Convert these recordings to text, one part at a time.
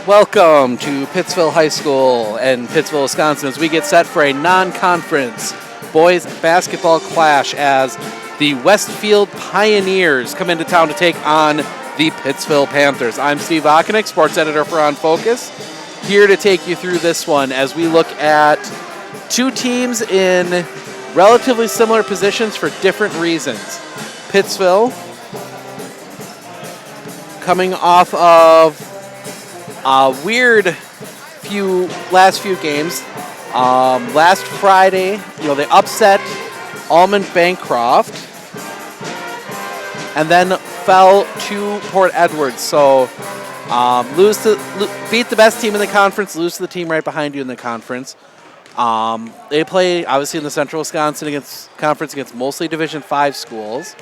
Welcome to Pittsville High School in Pittsville, Wisconsin, as we get set for a non-conference boys basketball clash as the Westfield Pioneers come into town to take on the Pittsville Panthers. I'm Steve Okonik, sports editor for On Focus, here to take you through this one as we look at two teams in relatively similar positions for different reasons. Pittsville coming off of a weird last few games. Last Friday, they upset Almond Bancroft and then fell to Port Edwards. So beat the best team in the conference, lose to the team right behind you in the conference. They play, obviously, in the Central Wisconsin conference against mostly Division V schools.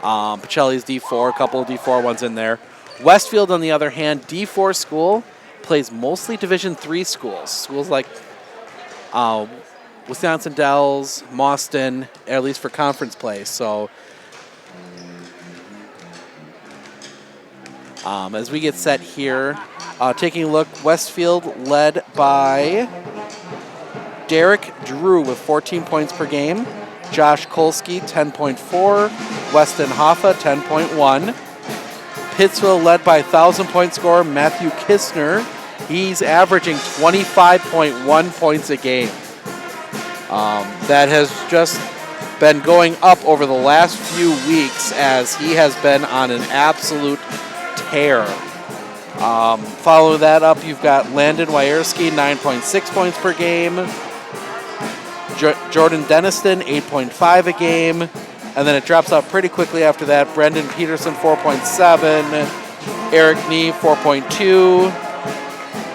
Pacelli's D4, a couple of D4 ones in there. Westfield, on the other hand, D4 school, plays mostly Division III schools. Schools like Wisconsin Dells, Mauston, at least for conference play. So as we get set here, taking a look, Westfield led by Derek Drew with 14 points per game. Josh Kolsky, 10.4. Weston Hoffa, 10.1. Pittsville led by 1,000-point scorer Matthew Kistner. He's averaging 25.1 points a game. That has just been going up over the last few weeks as he has been on an absolute tear. Following that up, you've got Landon Wierski, 9.6 points per game. Jordan Deniston, 8.5 a game. And then it drops off pretty quickly after that. Brendan Peterson, 4.7. Eric Nee, 4.2.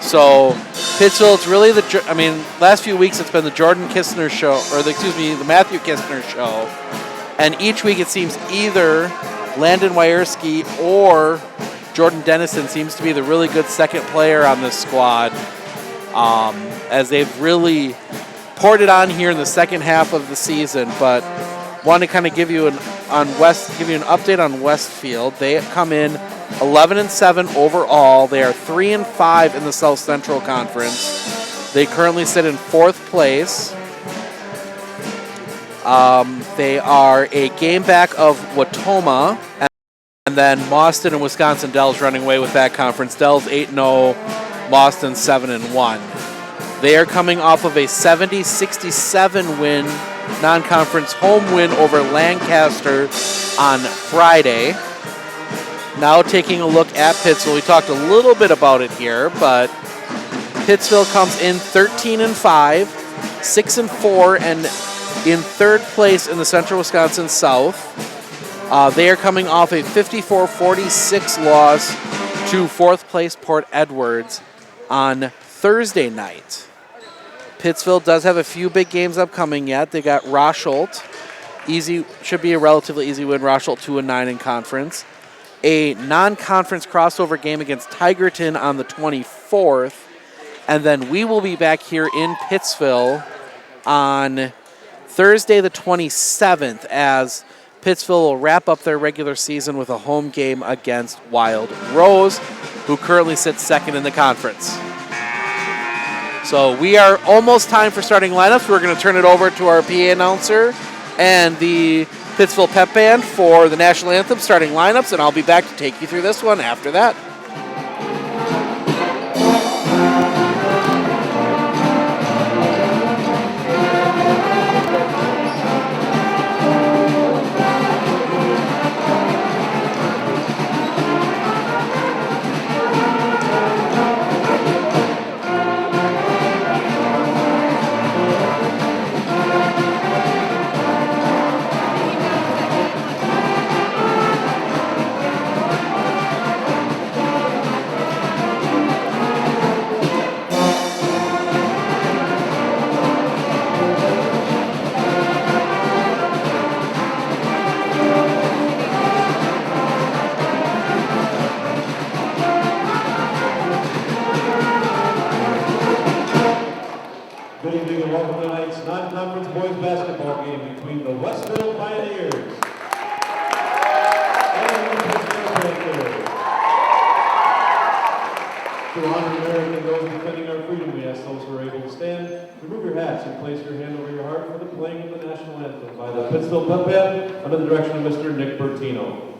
So Pittsville, it's really last few weeks it's been the Jordan Kistner show, the Matthew Kistner show. And each week it seems either Landon Wierski or Jordan Deniston seems to be the really good second player on this squad, as they've really poured it on here in the second half of the season. But want to kind of give you an update on Westfield. They come in 11-7 overall. They are 3-5 in the South Central Conference. They currently sit in fourth place. They are a game back of Watoma, and then Mauston and Wisconsin Dells running away with that conference. Dells 8-0, Mauston 7-1. They are coming off of a 70-67 win, non-conference home win over Lancaster on Friday. Now taking a look at Pittsville. We talked a little bit about it here, but Pittsville comes in 13-5, 6-4, and in third place in the Central Wisconsin South. They are coming off a 54-46 loss to fourth place Port Edwards on Thursday night. Pittsville does have a few big games upcoming yet. They got Rosholt. Should be a relatively easy win. Rosholt 2-9 in conference. A non-conference crossover game against Tigerton on the 24th. And then we will be back here in Pittsville on Thursday the 27th as Pittsville will wrap up their regular season with a home game against Wild Rose, who currently sits second in the conference. So we are almost time for starting lineups. We're going to turn it over to our PA announcer and the Pittsville Pep Band for the national anthem starting lineups, and I'll be back to take you through this one after that. Good evening and welcome to tonight's non-conference boys basketball game between the Westfield Pioneers and the Pittsville Panthers. The Pittsville Panthers are 6-4 and 1 in conference. They are 3-5 in the South Central Conference. They are 3-5 in the Division III schools. They play mostly Division III schools. To honor America and those defending our freedom, we ask those who are able to stand, remove your hats and place your hand over your heart for the playing of the national anthem by the Pittsville Pep Band under the direction of Mr. Nick Bertino.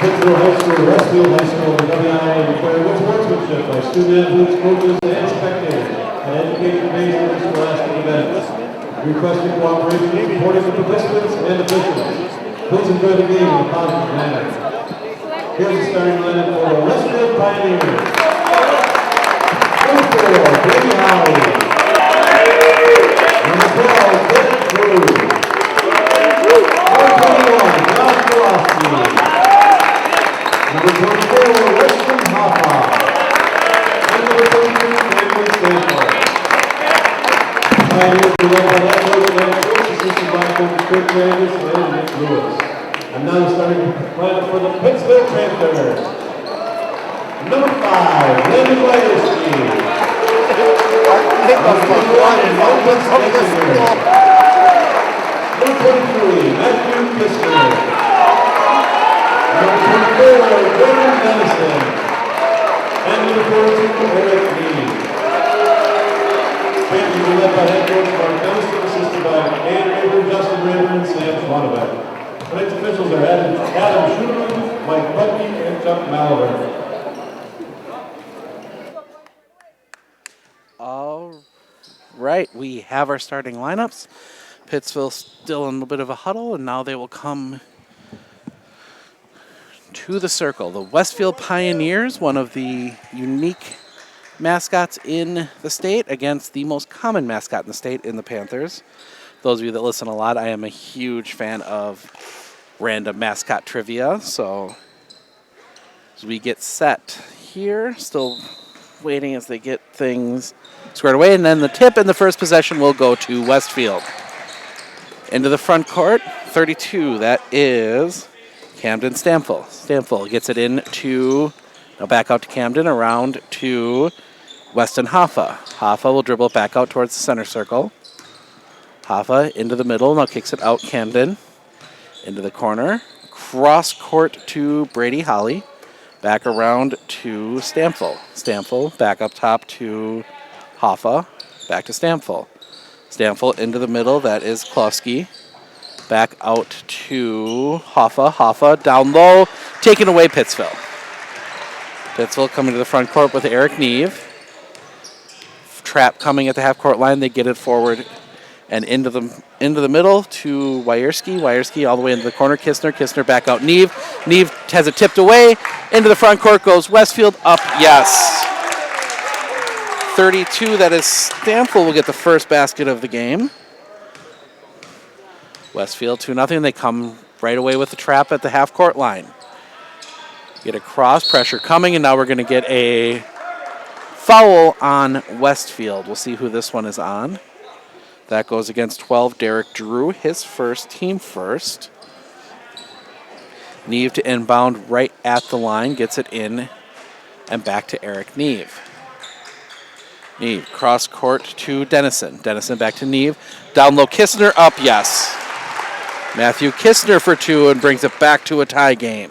Pittsville High School, Westfield High School, and WIA declare with sportsmanship by student-athletes, coaches, and spectators an education-based interscholastic event. Requesting cooperation and supporting the participants and officials. Please enjoy the game in a positive manner. Here's the starting lineup for the Westfield Pioneers. Number 4, Brady Holly. Number 12, Derek Drew. Number 21, Josh Kowalski. Number 24, Weston Hoppa. And number 23, Cameron Stanford. Pioneers were led by head coach and coach, assisted by coach Kurt Landis and Nick Lewis. And now the starting lineup for the Pittsville Panthers. Number 5, Landon Weiderski. Number 21, Martin Spencer. Number 23, Matthew Kistner. Number 24, Jordan Dennison. And number 42, Eric Neal. Panthers are led by head coach Mark Dennison, assisted by Ann Raver, Justin Raver, and Sam Schwanebeck. Tonight's officials are Adam Schumann, Mike Bucky, and Chuck Malaver. All right, we have our starting lineups. Pittsville still in a bit of a huddle, and now they will come to the circle. The Westfield Pioneers, one of the unique mascots in the state, against the most common mascot in the state in the Panthers. Those of you that listen a lot, I am a huge fan of random mascot trivia. So as we get set here, still waiting as they get things squared away, and then the tip and the first possession will go to Westfield. Into the front court, 32, that is Camden Stamfel. Stamfel gets it in to, now back out to Camden, around to Weston Hoffa. Hoffa will dribble it back out towards the center circle. Hoffa into the middle, now kicks it out Camden. Into the corner, cross court to Brady Holly. Back around to Stamfel. Stamfel back up top to Hoffa. Back to Stamfel. Stamfel into the middle, that is Klosky. Back out to Hoffa. Hoffa down low, taken away Pittsville. Pittsville coming to the front court with Eric Neve. Trap coming at the half-court line. They get it forward and into the middle to Wierski. Wierski all the way into the corner. Kistner back out Neve. Neve has it tipped away. Into the front court goes Westfield. Up, yes. 32, that is Stamfel will get the first basket of the game. Westfield 2-0. They come right away with the trap at the half-court line. Get a cross pressure coming, and now we're going to get a foul on Westfield. We'll see who this one is on. That goes against 12, Derek Drew, his first, team first. Neve to inbound right at the line, gets it in, and back to Eric Neve. Neve, cross court to Dennison. Dennison back to Neve. Down low, Kistner up, yes. Matthew Kistner for 2 and brings it back to a tie game.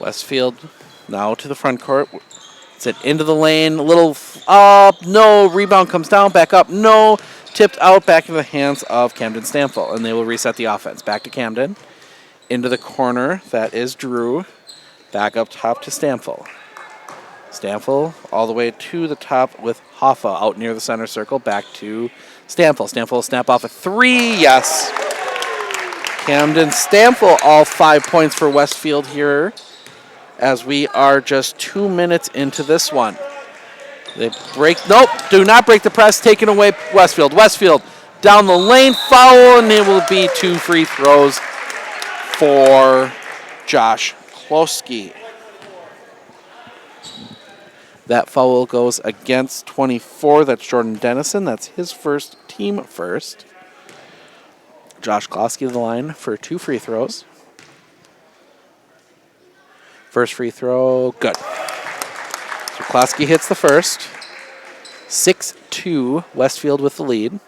Westfield now to the front court. It's it into the lane. A little up. No. Rebound comes down. Back up. No. Tipped out back in the hands of Camden Stamfel. And they will reset the offense. Back to Camden. Into the corner. That is Drew. Back up top to Stamfel. Stamfel all the way to the top with Hoffa out near the center circle. Back to Stamfel. Stamfel will snap off a 3. Yes. Camden Stamfel all 5 points for Westfield here as we are just 2 minutes into this one. They break. Nope. Do not break the press. Taken away Westfield. Westfield down the lane. Foul, and it will be 2 free throws for Josh Klosky. That foul goes against 24. That's Jordan Dennison. That's his first, team first. Josh Klosky to the line for 2 free throws. First free throw, good. So Klosky hits the first. 6-2, Westfield with the lead.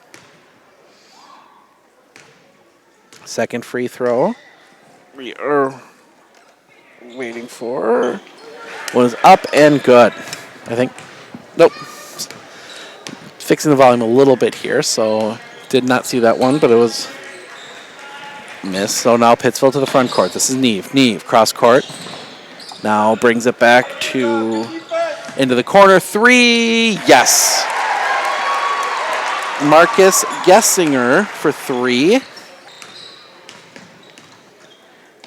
Second free throw. We are waiting for. One is up and good. I think, nope. Fixing the volume a little bit here, so did not see that one, but it was miss. So now Pittsville to the front court. This is Neve. Neve, cross court. Now brings it back to into the corner. 3, yes. Marcus Gessinger for 3.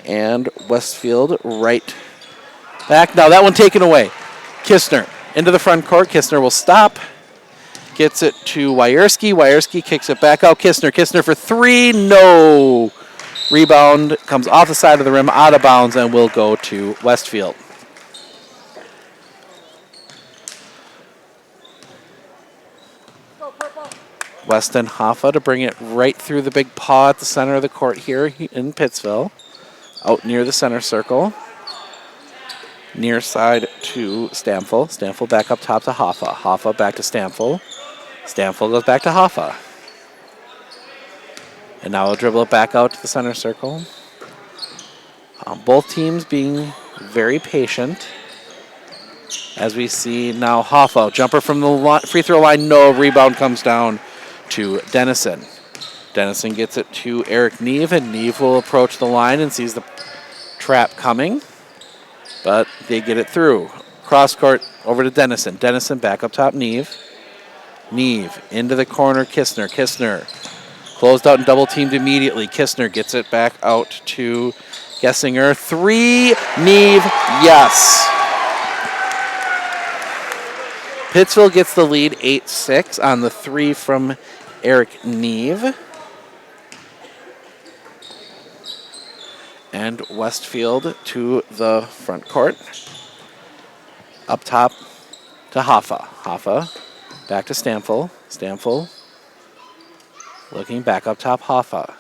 And Westfield right back. Now that one taken away. Kistner into the front court. Kistner will stop. Gets it to Wierski. Wierski kicks it back out. Kistner for 3. No. Rebound comes off the side of the rim, out of bounds, and will go to Westfield. Weston Hoffa to bring it right through the big paw at the center of the court here in Pittsville. Out near the center circle. Near side to Stamfel. Stamfel back up top to Hoffa. Hoffa back to Stamfel. Stamfel goes back to Hoffa. And now we'll dribble it back out to the center circle. Both teams being very patient. As we see now Hoffa. Jumper from the free throw line. No. Rebound comes down to Dennison. Dennison gets it to Eric Neve, and Neve will approach the line and sees the trap coming. But they get it through. Cross court over to Dennison. Dennison back up top, Neve. Neve into the corner, Kistner. Kistner closed out and double teamed immediately. Kistner gets it back out to Gessinger. 3, Neve, yes. Pittsville gets the lead 8-6 on the 3 from Eric Neve. And Westfield to the front court. Up top to Hoffa. Hoffa back to Stamfel. Stamfel looking back up top, Hoffa.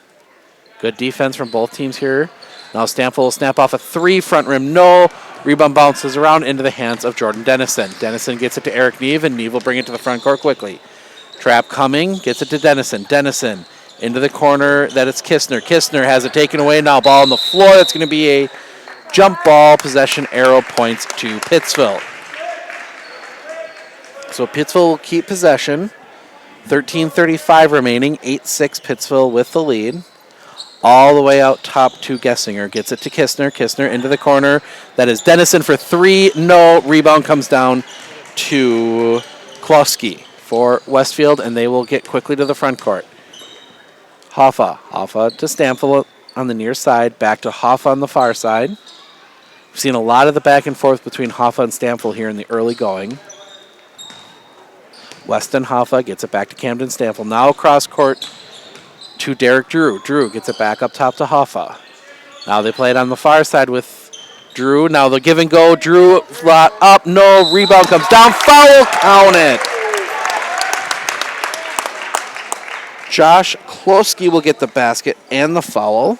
Good defense from both teams here. Now Stamfel will snap off a 3, front rim, no. Rebound bounces around into the hands of Jordan Dennison. Dennison gets it to Eric Neve, and Neve will bring it to the front court quickly. Trap coming, gets it to Dennison. Dennison into the corner, that it's Kistner. Kistner has it taken away, now ball on the floor. That's going to be a jump ball, possession arrow points to Pittsville. So Pittsville will keep possession. 13:35 remaining, 8-6 Pittsville with the lead. All the way out top to Gessinger. Gets it to Kistner. Kistner into the corner. That is Dennison for 3. No. Rebound comes down to Klosky for Westfield, and they will get quickly to the front court. Hoffa. Hoffa to Stamfel on the near side. Back to Hoffa on the far side. We've seen a lot of the back and forth between Hoffa and Stamfel here in the early going. Weston Hoffa gets it back to Camden Stamfel. Now cross court to Derek Drew. Drew gets it back up top to Hoffa. Now they play it on the far side with Drew. Now the give and go. Drew flat up. No. Rebound comes down. Foul. Count it. Josh Klosky will get the basket and the foul.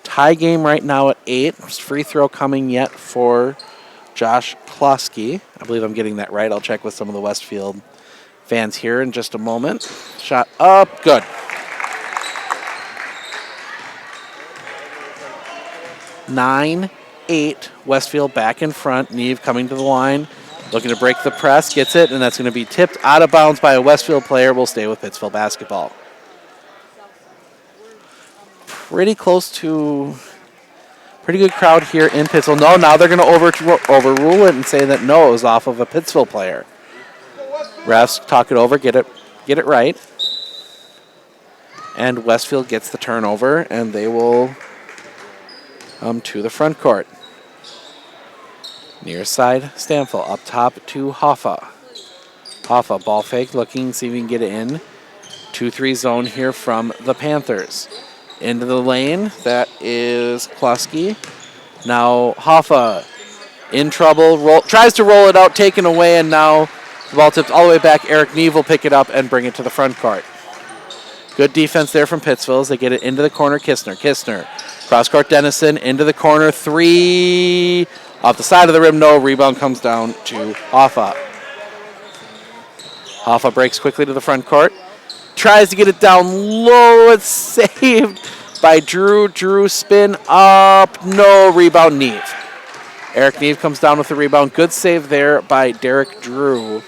Tie game right now at 8. Free throw coming yet for Josh Klosky. I believe I'm getting that right. I'll check with some of the Westfield fans here in just a moment. Shot up. Good. 9-8. Westfield back in front. Neve coming to the line, looking to break the press, gets it, and that's going to be tipped out of bounds by a Westfield player. Will stay with Pittsville basketball. Pretty close to, pretty good crowd here in Pittsville. No, now they're going to overrule it and say that no, it was off of a Pittsville player. Refs talk it over, get it right. And Westfield gets the turnover, and they will come to the front court. Near side, Stanfield up top to Hoffa. Hoffa, ball fake, looking, see if he can get it in. 2-3 zone here from the Panthers. Into the lane, that is Kluski. Now Hoffa in trouble, tries to roll it out, taken away, and now the ball tipped all the way back. Eric Neve will pick it up and bring it to the front court. Good defense there from Pittsville as they get it into the corner. Kistner, cross-court Dennison, into the corner. 3, off the side of the rim, no. Rebound comes down to Hoffa. Hoffa breaks quickly to the front court. Tries to get it down low. It's saved by Drew. Drew spin up. No. Rebound Neve. Eric Neve comes down with the rebound. Good save there by Derek Drew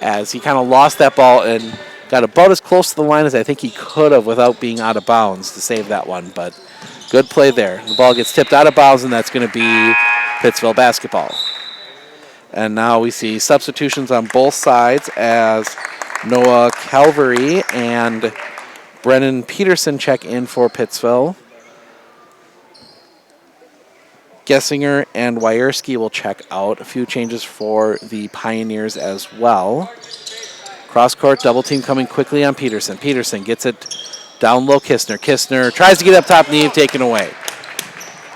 as he kind of lost that ball and got about as close to the line as I think he could have without being out of bounds to save that one. But good play there. The ball gets tipped out of bounds, and that's going to be Pittsville basketball. And now we see substitutions on both sides as Noah Calvary and Brennan Peterson check in for Pittsville. Gessinger and Wierski will check out. A few changes for the Pioneers as well. Cross-court double team coming quickly on Peterson. Peterson gets it down low. Kistner tries to get up top. Neve taken away.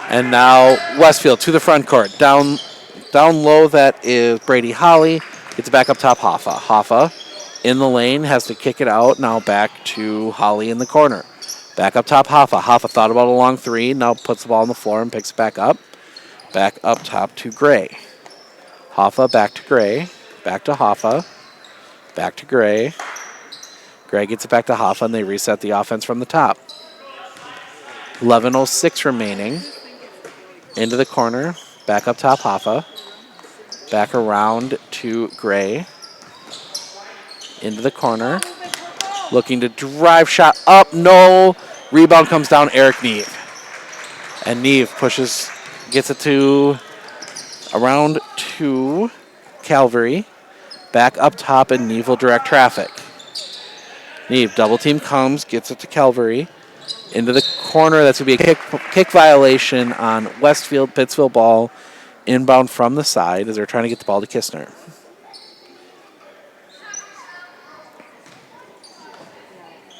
And now Westfield to the front court. Down low, that is Brady Holly. Gets it back up top, Hoffa. Hoffa in the lane, has to kick it out. Now back to Holly in the corner. Back up top, Hoffa. Hoffa thought about a long 3. Now puts the ball on the floor and picks it back up. Back up top to Gray. Hoffa back to Gray. Back to Hoffa. Back to Gray. Gray gets it back to Hoffa, and they reset the offense from the top. 11:06 remaining. Into the corner. Back up top, Hoffa. Back around to Gray. Into the corner. Looking to drive, shot up, no. Rebound comes down, Eric Neve. And Neve pushes, gets it to around to Calvary. Back up top, and Neve will direct traffic. Neve, double team comes, gets it to Calvary. Into the corner, that's going to be a kick violation on Westfield. Pittsville ball inbound from the side as they're trying to get the ball to Kistner.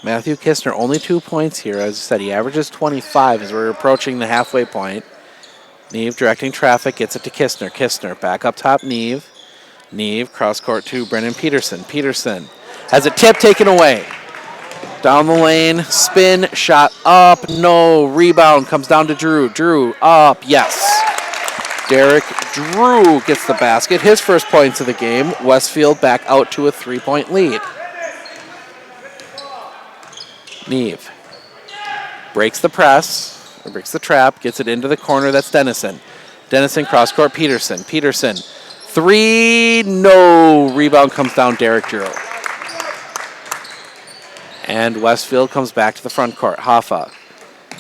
Matthew Kistner, only 2 points here. As I said, he averages 25 as we're approaching the halfway point. Neve directing traffic, gets it to Kistner. Kistner back up top, Neve. Neve, cross-court to Brennan Peterson. Peterson has a tip taken away. Down the lane, spin, shot up, no. Rebound comes down to Drew. Drew up, yes. Derek Drew gets the basket. His first points of the game. Westfield back out to a 3-point lead. Neve breaks the press, or breaks the trap, gets it into the corner. That's Dennison. Dennison cross-court, Peterson. Peterson, 3, no. Rebound comes down, Derek Drew. And Westfield comes back to the front court. Hoffa.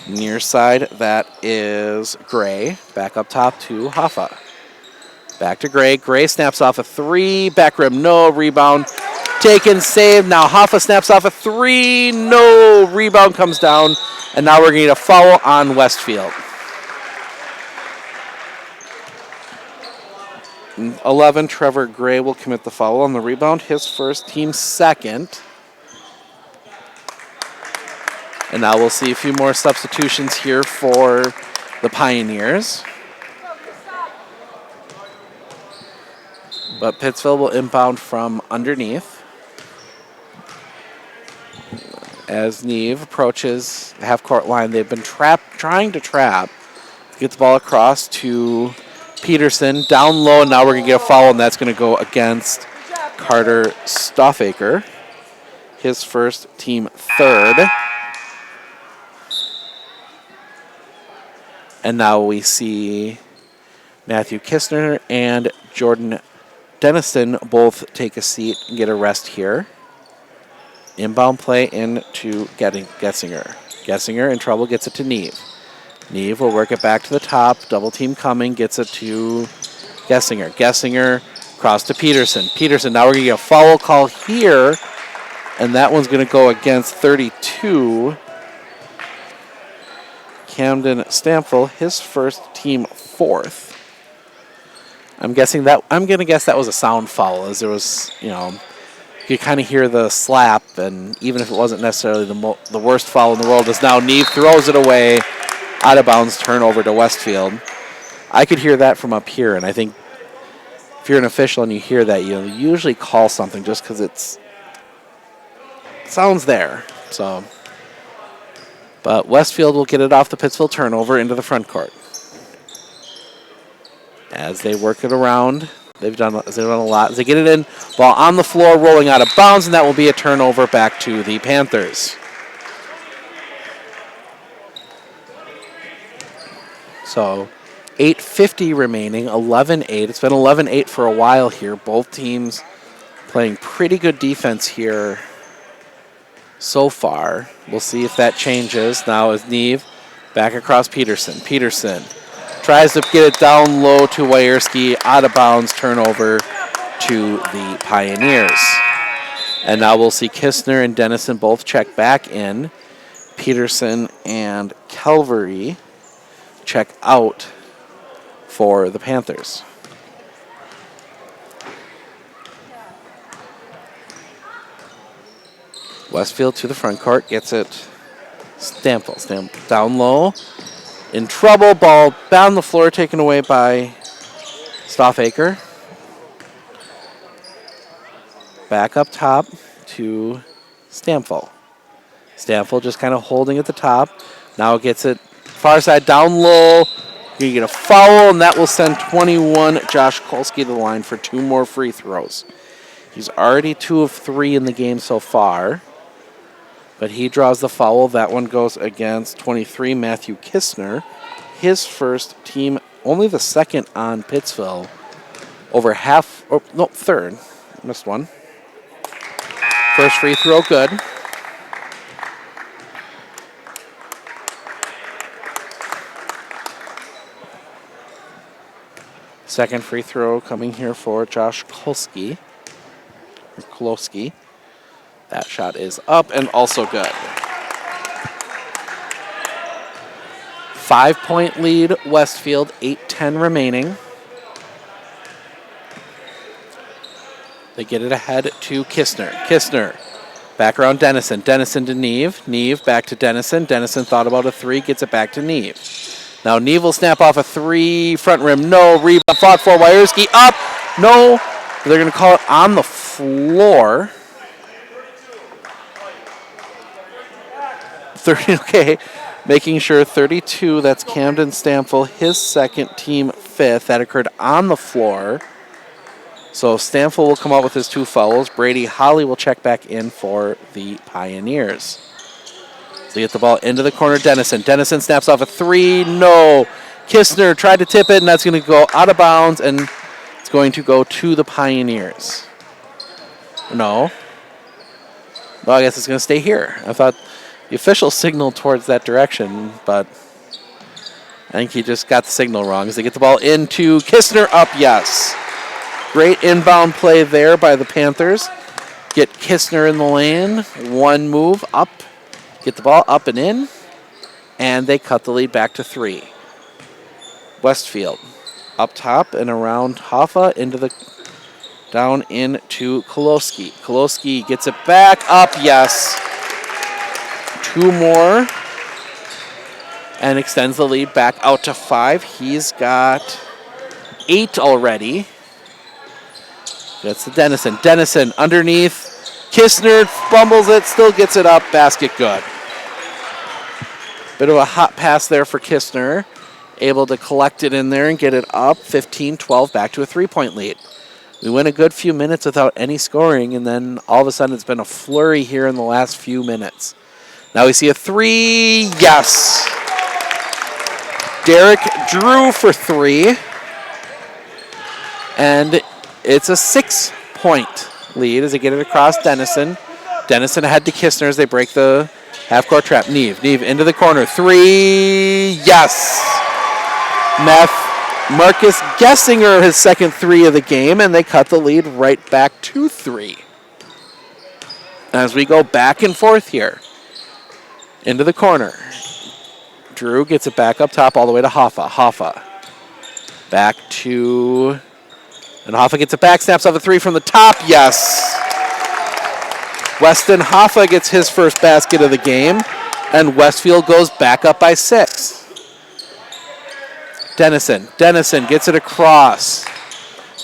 Near side, that is Gray. Back up top to Hoffa. Back to Gray. Gray snaps off a 3. Back rim, no. Rebound taken, saved. Now Hoffa snaps off a 3. No. Rebound comes down. And now we're going to get a foul on Westfield. 11, Trevor Gray will commit the foul on the rebound. His first, team second. And now we'll see a few more substitutions here for the Pioneers. But Pittsville will inbound from underneath. As Neve approaches the half-court line, they've been trying to trap. Gets the ball across to Peterson, down low, and now we're going to get a foul, and that's going to go against Carter Stoffaker. His first, team third. And now we see Matthew Kistner and Jordan Dennison both take a seat and get a rest here. Inbound play into Gessinger. Gessinger in trouble, gets it to Neve. Neve will work it back to the top. Double team coming, gets it to Gessinger. Gessinger cross to Peterson. Peterson, now we're going to get a foul call here. And that one's going to go against 32. Camden Stamfel, his first, team fourth. I'm going to guess that was a sound foul, as there was, you could kind of hear the slap, and even if it wasn't necessarily the worst foul in the world, is now Neve throws it away, out of bounds, turnover to Westfield. I could hear that from up here, and I think if you're an official and you hear that, you'll usually call something just because it sounds there. So. But Westfield will get it off the Pittsville turnover into the front court. As they work it around, they've done a lot. As they get it in, ball on the floor, rolling out of bounds, and that will be a turnover back to the Panthers. So 8:50 remaining, 11-8. It's been 11-8 for a while here. Both teams playing pretty good defense here so far. We'll see if that changes. Now is Neve back across Peterson. Peterson tries to get it down low to Wierski, out of bounds, turnover to the Pioneers. And now we'll see Kistner and Dennison both check back in. Peterson and Calvary check out for the Panthers. Westfield to the front court, gets it. Stamfel down low. In trouble, ball down the floor, taken away by Stoffaker. Back up top to Stamfel. Stamfel just kind of holding at the top. Now gets it far side, down low. You get a foul, and that will send 21 Josh Kolsky to the line for 2 more free throws. He's already 2 of 3 in the game so far. But he draws the foul. That one goes against 23, Matthew Kistner. His first, team, only the second on Pittsville. Over half, third. Missed one. First free throw, good. Second free throw coming here for Josh Kolsky. That shot is up and also good. 5-point lead, Westfield, 8:10 remaining. They get it ahead to Kistner. Kistner back around Dennison. Dennison to Neve. Neve back to Dennison. Dennison thought about a 3, gets it back to Neve. Now Neve will snap off a 3, front rim, no. Rebound fought for Wierski, up, no. They're going to call it on the floor. 30, okay, making sure 32, that's Camden Stamfel, his second, team 5th. That occurred on the floor. So Stamfel will come out with his 2 fouls. Brady Holly will check back in for the Pioneers. So they get the ball into the corner, Dennison. Dennison snaps off a 3, no. Kistner tried to tip it, and that's going to go out of bounds, and it's going to go to the Pioneers. No. Well, I guess it's going to stay here. I thought the official signaled towards that direction, but I think he just got the signal wrong as they get the ball into Kistner, up, yes. Great inbound play there by the Panthers. Get Kistner in the lane, 1 move up, get the ball up and in, and they cut the lead back to 3. Westfield up top and around Hoffa down into Kolosky. Kolosky gets it back, up, yes. 2 more and extends the lead back out to 5. He's got 8 already. That's the Dennison. Dennison underneath. Kistner fumbles it, still gets it up. Basket good. Bit of a hot pass there for Kistner. Able to collect it in there and get it up. 15-12, back to a 3-point lead. We went a good few minutes without any scoring, and then all of a sudden it's been a flurry here in the last few minutes. Now we see a 3, yes. Derek Drew for 3. And it's a 6-point lead as they get it across Dennison. Dennison ahead to Kistner as they break the half-court trap. Neve into the corner. 3. Yes! Marcus Gessinger, his second 3 of the game, and they cut the lead right back to 3. As we go back and forth here. Into the corner. Drew gets it back up top all the way to Hoffa. Hoffa. Back to... And Hoffa gets it back, snaps off a 3 from the top. Yes! Weston Hoffa gets his first basket of the game, and Westfield goes back up by 6. Dennison gets it across.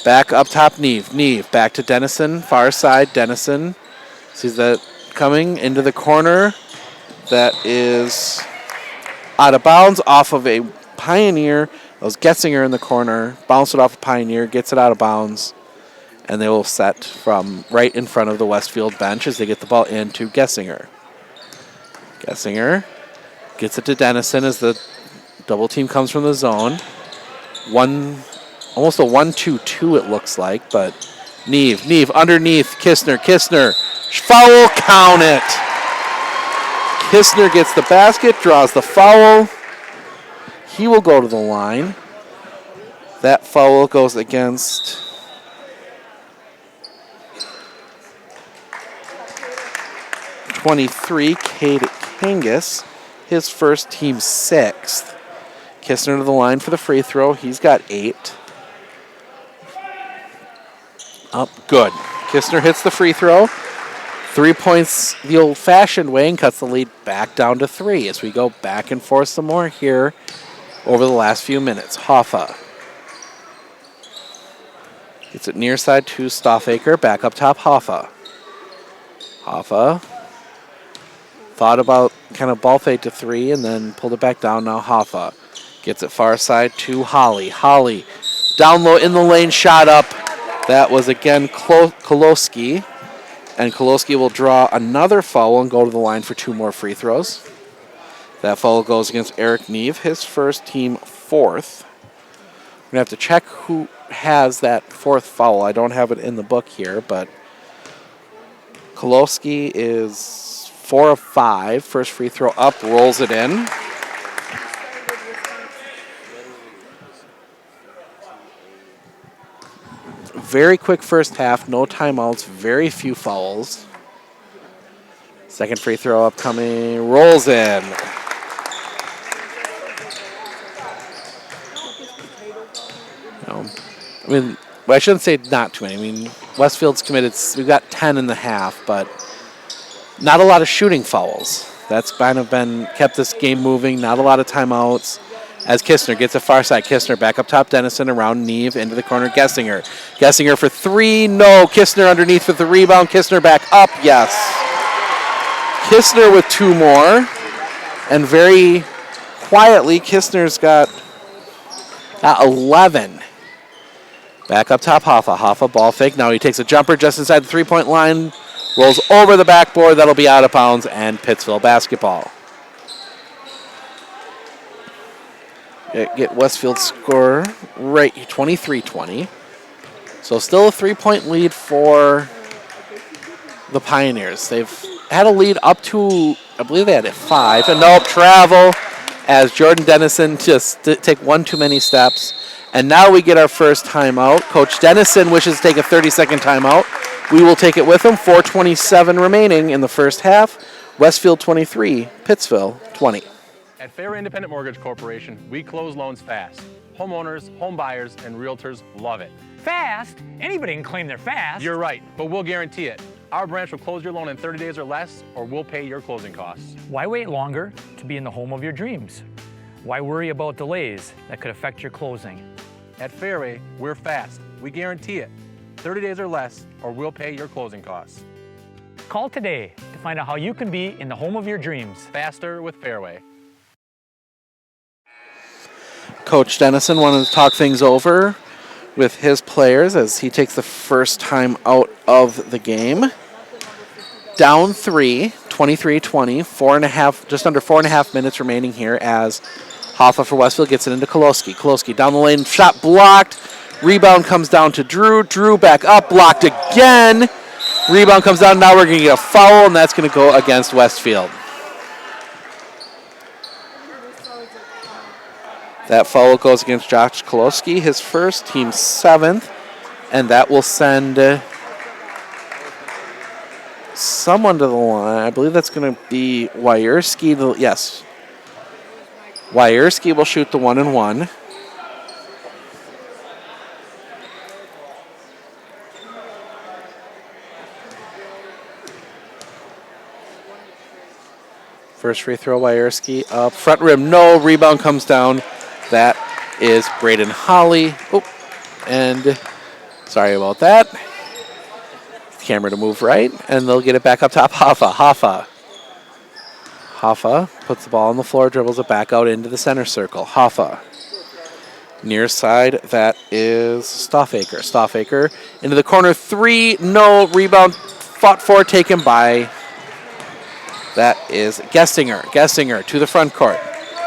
Back up top, Neve. Back to Dennison, far side. Dennison sees that coming into the corner. That is out of bounds off of a Pioneer. That was Getzinger in the corner. Bounced it off a Pioneer, gets it out of bounds. And they will set from right in front of the Westfield bench as they get the ball into Gessinger. Gessinger gets it to Dennison as the double team comes from the zone. Almost a 1-2-2 it looks like, but Neve underneath Kistner. Foul, count it. Kistner gets the basket, draws the foul. He will go to the line. That foul goes against... 23, Cade Kangas, his first, team 6th. Kistner to the line for the free throw. He's got 8. Up, good. Kistner hits the free throw. 3 points the old-fashioned way and cuts the lead back down to 3 as we go back and forth some more here over the last few minutes. Hoffa gets it near side to Stoffaker. Back up top, Hoffa. Thought about kind of ball fade to 3 and then pulled it back down. Now Hoffa gets it far side to Holly. Holly down low in the lane, shot up. That was again Koloski. And Koloski will draw another foul and go to the line for 2 more free throws. That foul goes against Eric Neve, his first, team 4th. We're going to have to check who has that 4th foul. I don't have it in the book here, but Koloski is 4 of 5. First free throw up, rolls it in. Very quick first half, no timeouts, very few fouls. Second free throw upcoming, rolls in. I shouldn't say not too many. I mean, Westfield's committed, we've got 10 in the half, but not a lot of shooting fouls. That's kind of kept this game moving, not a lot of timeouts. As Kistner gets a far side. Kistner back up top, Dennison around Neve into the corner, Gessinger. Gessinger for 3, no. Kistner underneath with the rebound. Kistner back up, yes. Kistner with 2 more. And very quietly, Kistner's got 11. Back up top, Hoffa. Hoffa ball fake. Now he takes a jumper just inside the 3-point line. Rolls over the backboard. That'll be out of bounds and Pittsville basketball. Get Westfield score right 23-20. So still a 3-point lead for the Pioneers. They've had a lead up to, I believe they had it 5. And nope, travel as Jordan Dennison just take one too many steps. And now we get our first timeout. Coach Dennison wishes to take a 30-second timeout. We will take it with him. 4:27 remaining in the first half. Westfield 23, Pittsville 20. At Fair Independent Mortgage Corporation, we close loans fast. Homeowners, home buyers, and realtors love it. Fast? Anybody can claim they're fast. You're right, but we'll guarantee it. Our branch will close your loan in 30 days or less, or we'll pay your closing costs. Why wait longer to be in the home of your dreams? Why worry about delays that could affect your closing? At Fairway, we're fast. We guarantee it. 30 days or less, or we'll pay your closing costs. Call today to find out how you can be in the home of your dreams. Faster with Fairway. Coach Dennison wanted to talk things over with his players as he takes the first time out of the game. Down 3, 23-20, just under 4.5 minutes remaining here as Hoffa for Westfield gets it into Koloski. Koloski down the lane, shot blocked. Rebound comes down to Drew. Drew back up, blocked again. Rebound comes down. Now we're going to get a foul, and that's going to go against Westfield. That foul goes against Josh Koloski, his first, team 7th, and that will send someone to the line. I believe that's going to be Wierski. Yes. Wierski will shoot the 1-and-1. First free throw, Wierski up. Front rim, no. Rebound comes down. That is Braden Holly. Oh, and sorry about that. Camera to move right, and they'll get it back up top. Hoffa puts the ball on the floor, dribbles it back out into the center circle. Hoffa. Near side, that is Stoffaker. Stoffaker into the corner. 3, no. Rebound fought for, taken by. That is Gessinger. Gessinger to the front court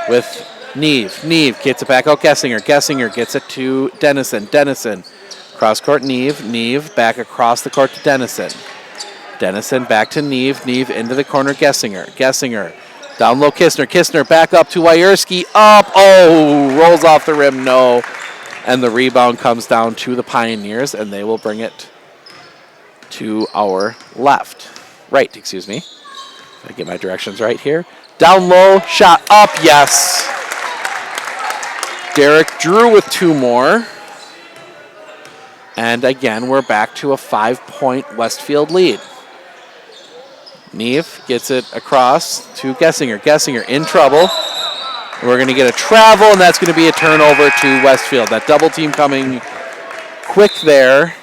with Neve. Neve gets it back out. Gessinger. Gessinger gets it to Dennison. Dennison. Cross court, Neve. Neve back across the court to Dennison. Dennison back to Neve. Neve into the corner, Gessinger. Gessinger. Down low, Kistner. Kistner back up to Wierski. Up. Oh, rolls off the rim. No. And the rebound comes down to the Pioneers, and they will bring it to our left. Right, excuse me. I get my directions right here. Down low, shot up, yes. Derek Drew with 2 more. And again, we're back to a 5-point Westfield lead. Neve gets it across to Gessinger. Gessinger in trouble. We're going to get a travel, and that's going to be a turnover to Westfield. That double team coming quick there.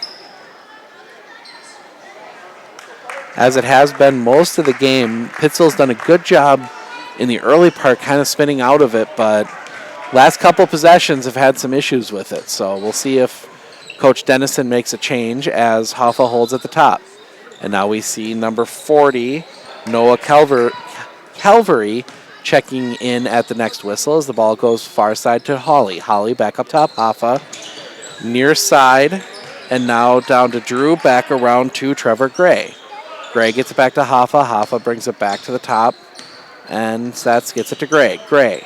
As it has been most of the game, Pittsville's done a good job in the early part kind of spinning out of it, but last couple possessions have had some issues with it. So we'll see if Coach Dennison makes a change as Hoffa holds at the top. And now we see number 40, Noah Calvary, checking in at the next whistle as the ball goes far side to Holly. Holly back up top, Hoffa near side, and now down to Drew, back around to Trevor Gray. Gray gets it back to Hoffa. Hoffa brings it back to the top, and Stats gets it to Gray. Gray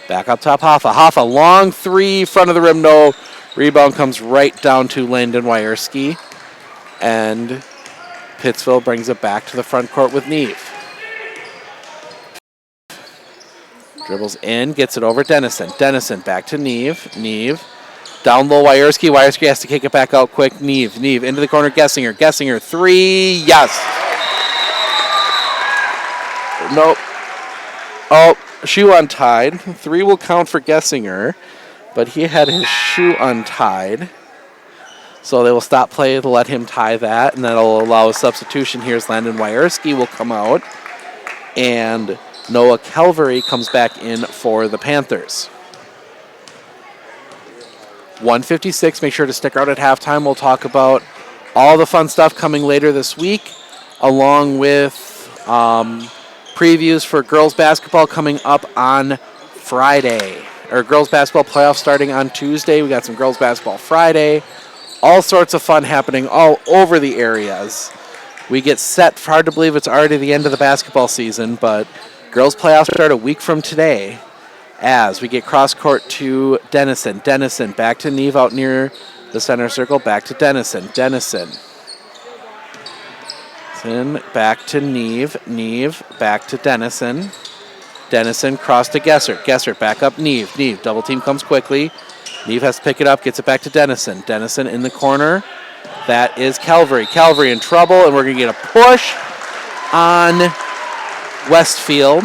back up top, Hoffa. Hoffa, long 3, front of the rim, no. Rebound comes right down to Landon Wierski, and Pittsville brings it back to the front court with Neve. Dribbles in, gets it over Dennison. Dennison back to Neve. Neve down low, Wierski. Wierski has to kick it back out quick. Neve into the corner, Gessinger. Gessinger, 3, yes. Nope. Oh, shoe untied. 3 will count for Gessinger, but he had his shoe untied. So they will stop play to let him tie that, and that'll allow a substitution. Here's Landon Wierski will come out, and Noah Calvary comes back in for the Panthers. 1:56. Make sure to stick around at halftime. We'll talk about all the fun stuff coming later this week, along with previews for girls basketball coming up on Friday. Or girls basketball playoffs starting on Tuesday. We got some girls basketball Friday. All sorts of fun happening all over the areas. We get set. Hard to believe it's already the end of the basketball season, but girls playoffs start a week from today as we get cross court to Dennison. Dennison back to Neve out near the center circle. Back to Dennison. Dennison. Then back to Neve. Neve back to Dennison. Dennison cross to Gesser. Gesser back up Neve. Neve double team comes quickly. Neve has to pick it up, gets it back to Dennison. Dennison in the corner. That is Calvary. Calvary in trouble, and we're going to get a push on Westfield.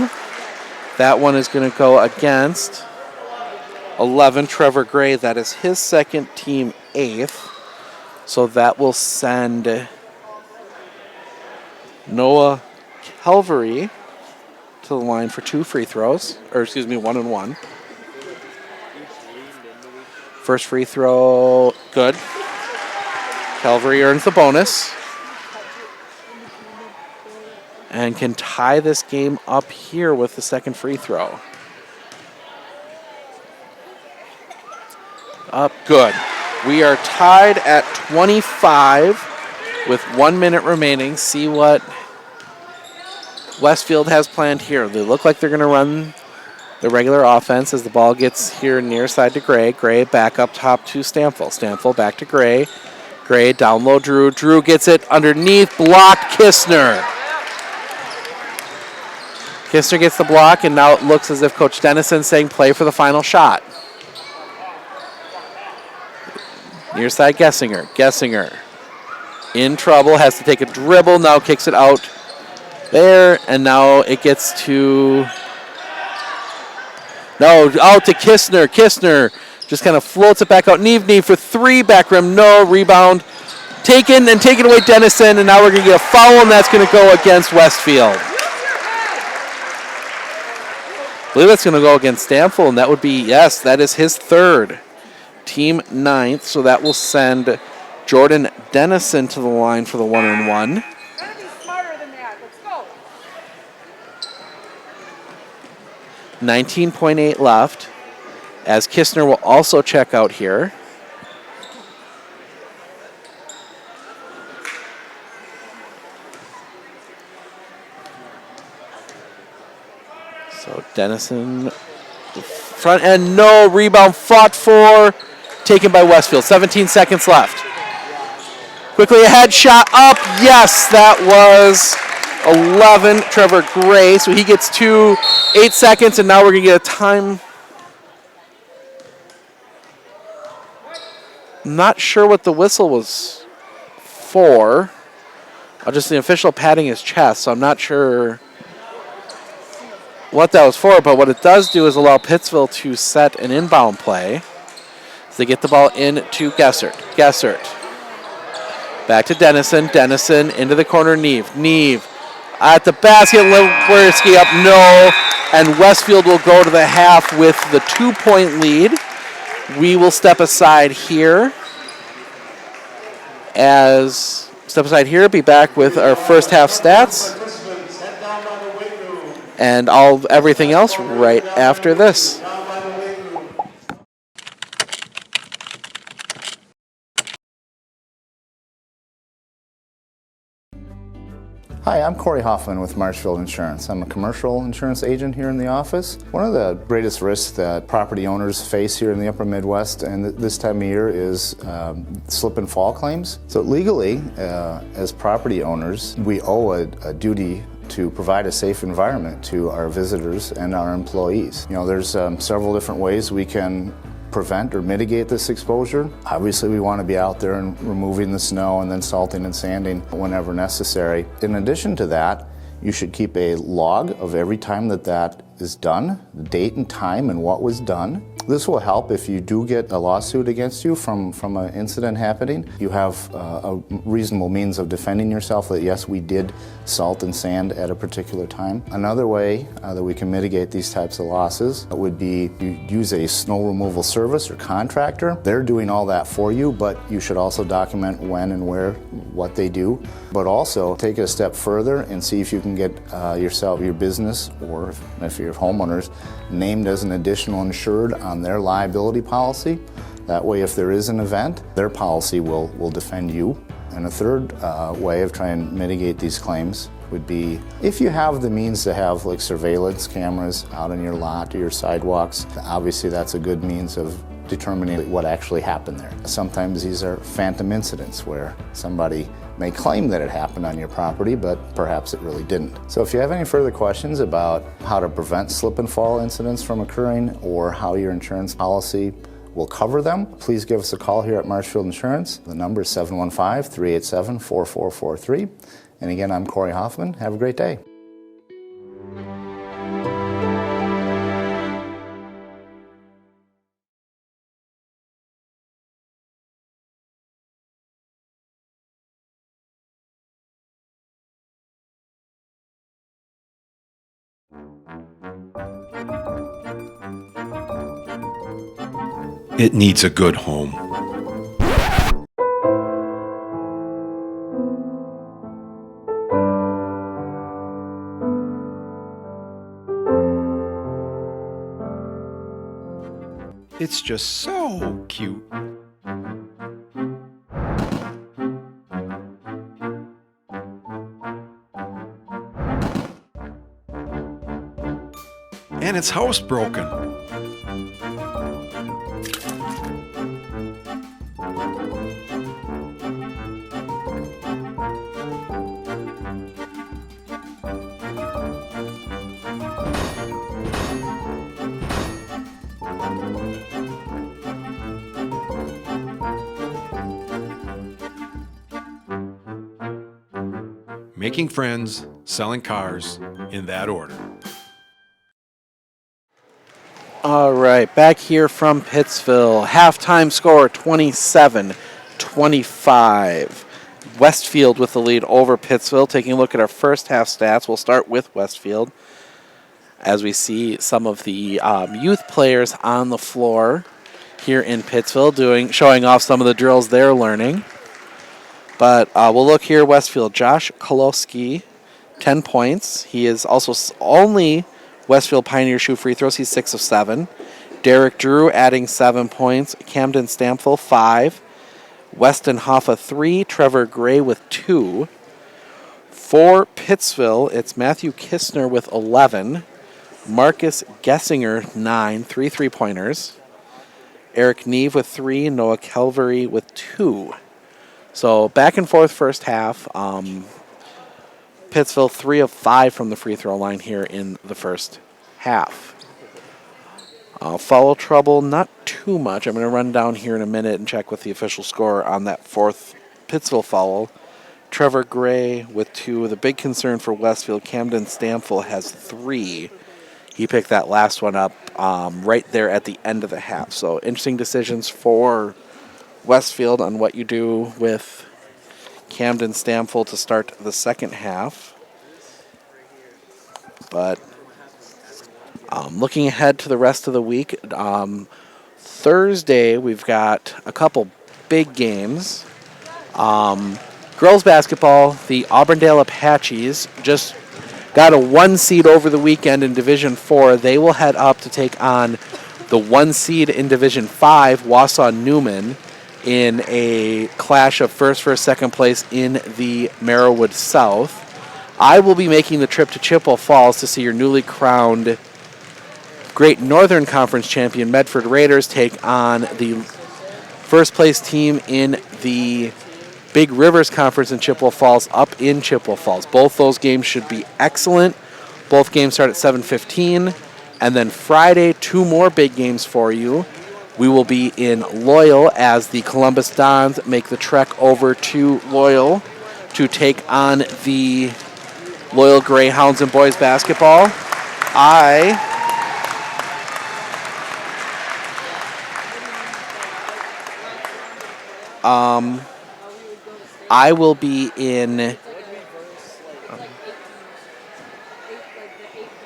That one is going to go against 11, Trevor Gray. That is his second, team 8th. So that will send Noah Calvary to the line for 2 free throws. Or, excuse me, 1-and-1. First free throw, good. Calvary earns the bonus. And can tie this game up here with the second free throw. Up, good. We are tied at 25 with 1 minute remaining. See what Westfield has planned here. They look like they're going to run the regular offense as the ball gets here near side to Gray. Gray back up top to Stamfel. Stamfel back to Gray. Gray down low, Drew. Drew gets it underneath, blocked Kistner. Kistner gets the block, and now it looks as if Coach Dennison's saying play for the final shot. Near side, Gessinger. Gessinger in trouble, has to take a dribble, now kicks it out there, and now it gets to... No, out to Kistner. Kistner just kind of floats it back out. Neve for three, back rim, no, rebound. Taken away Dennison, and now we're going to get a foul, and that's going to go against Westfield. I believe that's going to go against Stamfel, and that would be, yes, that is his third. Team ninth, so that will send Jordan Dennison to the line for the 1-and-1. Gotta be smarter than that. Let's go. 19.8 left, as Kistner will also check out here. So Dennison, front end, no, rebound fought for, taken by Westfield. 17 seconds left. Quickly ahead, shot up, yes, that was 11, Trevor Gray, so he gets 8 seconds, and now we're going to get a time. Not sure what the whistle was for. Just the official patting his chest, so I'm not sure what that was for, but what it does do is allow Pittsville to set an inbound play. So they get the ball in to Gessert. Gessert. Back to Dennison. Dennison into the corner, Neve at the basket, Lewerski up, no, and Westfield will go to the half with the 2-point lead. We will step aside here. Be back with our first half stats and everything else right after this. Hi, I'm Corey Hoffman with Marshfield Insurance. I'm a commercial insurance agent here in the office. One of the greatest risks that property owners face here in the upper Midwest and this time of year is slip and fall claims. So legally, as property owners, we owe a duty to provide a safe environment to our visitors and our employees. You know, there's several different ways we can prevent or mitigate this exposure. Obviously, we want to be out there and removing the snow and then salting and sanding whenever necessary. In addition to that, you should keep a log of every time that is done, the date and time and what was done. This will help if you do get a lawsuit against you from an incident happening. You have a reasonable means of defending yourself that yes, we did salt and sand at a particular time. Another way that we can mitigate these types of losses would be you use a snow removal service or contractor. They're doing all that for you, but you should also document when and where, what they do. But also take it a step further and see if you can get your business, or if you're homeowners, named as an additional insured on their liability policy. That way, if there is an event, their policy will defend you. And a third way of trying to mitigate these claims would be if you have the means to have like surveillance cameras out on your lot or your sidewalks, obviously that's a good means of determining what actually happened there. Sometimes these are phantom incidents where somebody may claim that it happened on your property, but perhaps it really didn't. So if you have any further questions about how to prevent slip and fall incidents from occurring or how your insurance policy will cover them, please give us a call here at Marshfield Insurance. The number is 715-387-4443. And again, I'm Corey Hoffman. Have a great day. It needs a good home. It's just so cute. And it's housebroken. Making friends, selling cars, in that order. All right, back here from Pittsville. Halftime score 27-25. Westfield with the lead over Pittsville. Taking a look at our first half stats, we'll start with Westfield as we see some of the youth players on the floor here in Pittsville showing off some of the drills they're learning. But we'll look here, Westfield. Josh Kolowski, 10 points. He is also only Westfield Pioneer shoot free throws. He's 6 of 7. Derek Drew adding 7 points. Camden Stamfel, 5. Weston Hoffa, 3. Trevor Gray with 2. For Pittsville, it's Matthew Kistner with 11. Marcus Gessinger, 9. 3 3-pointers. Eric Neve with 3. Noah Calvary with 2. So back and forth first half. Pittsville 3 of 5 from the free throw line here in the first half. Foul trouble, not too much. I'm going to run down here in a minute and check with the official score on that fourth Pittsville foul. Trevor Gray with 2. The big concern for Westfield, Camden Stamfel has 3. He picked that last one up right there at the end of the half. So interesting decisions for Westfield on what you do with Camden Stamfel to start the second half. But looking ahead to the rest of the week, Thursday we've got a couple big games. Girls basketball, the Auburndale Apaches just got a 1 seed over the weekend in Division 4. They will head up to take on the 1 seed in Division 5, Wausau Newman, in a clash of first versus second place in the Merrillwood South. I will be making the trip to Chippewa Falls to see your newly crowned Great Northern Conference champion Medford Raiders take on the first place team in the Big Rivers Conference in Chippewa Falls up in Chippewa Falls. Both those games should be excellent. Both games start at 7:15. And then Friday, 2 more big games for you. We will be in Loyal as the Columbus Dons make the trek over to Loyal to take on the Loyal Greyhounds in boys basketball. I will be in...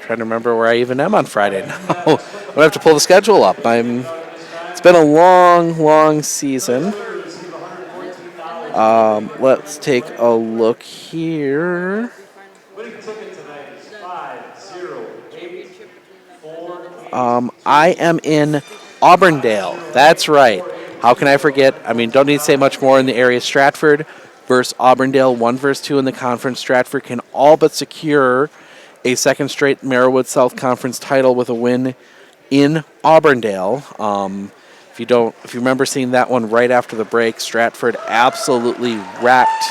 trying to remember where I even am on Friday now. I'm going to have to pull the schedule up. It's been a long season. Let's take a look here. I am in Auburndale. That's right. How can I forget? I mean, don't need to say much more in the area. Stratford versus Auburndale, 1 versus 2 in the conference. Stratford can all but secure a second straight Merrillwood South Conference title with a win in Auburndale. If you remember seeing that one right after the break, Stratford absolutely wrecked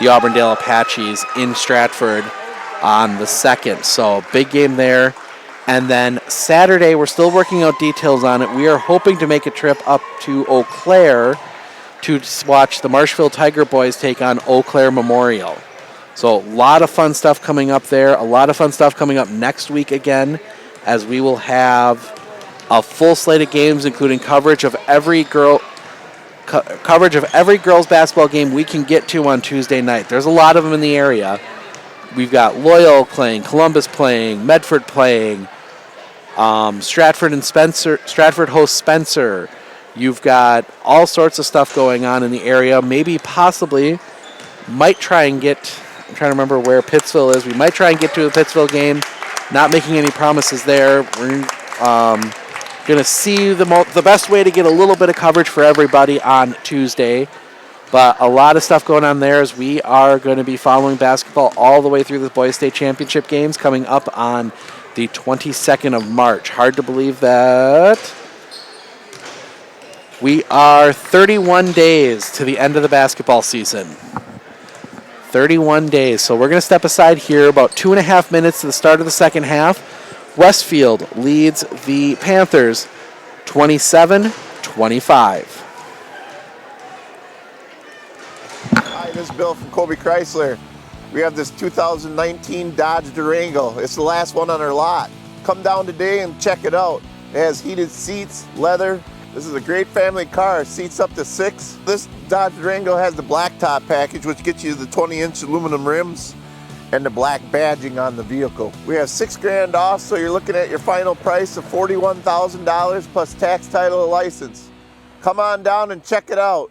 the Auburndale Apaches in Stratford on the 2nd. So big game there. And then Saturday, we're still working out details on it. We are hoping to make a trip up to Eau Claire to watch the Marshfield Tiger Boys take on Eau Claire Memorial. So a lot of fun stuff coming up there. A lot of fun stuff coming up next week again, as we will have a full slate of games, including coverage of every girls basketball game we can get to on Tuesday night. There's a lot of them in the area. We've got Loyal playing, Columbus playing, Medford playing, Stratford hosts Spencer. You've got all sorts of stuff going on in the area. Maybe possibly might try and get, I'm trying to remember where Pittsville is. We might try and get to a Pittsville game. Not making any promises there. Going to see the best way to get a little bit of coverage for everybody on Tuesday. But a lot of stuff going on there as we are going to be following basketball all the way through the Boys State Championship games coming up on the 22nd of March. Hard to believe that we are 31 days to the end of the basketball season. 31 days. So we're going to step aside here about 2.5 minutes to the start of the second half. Westfield leads the Panthers 27-25. Hi, this is Bill from Colby Chrysler. We have this 2019 Dodge Durango. It's the last one on our lot. Come down today and check it out. It has heated seats, leather. This is a great family car. Seats up to 6. This Dodge Durango has the blacktop package, which gets you the 20-inch aluminum rims and the black badging on the vehicle. We have $6,000 off, so you're looking at your final price of $41,000 plus tax, title, and license. Come on down and check it out.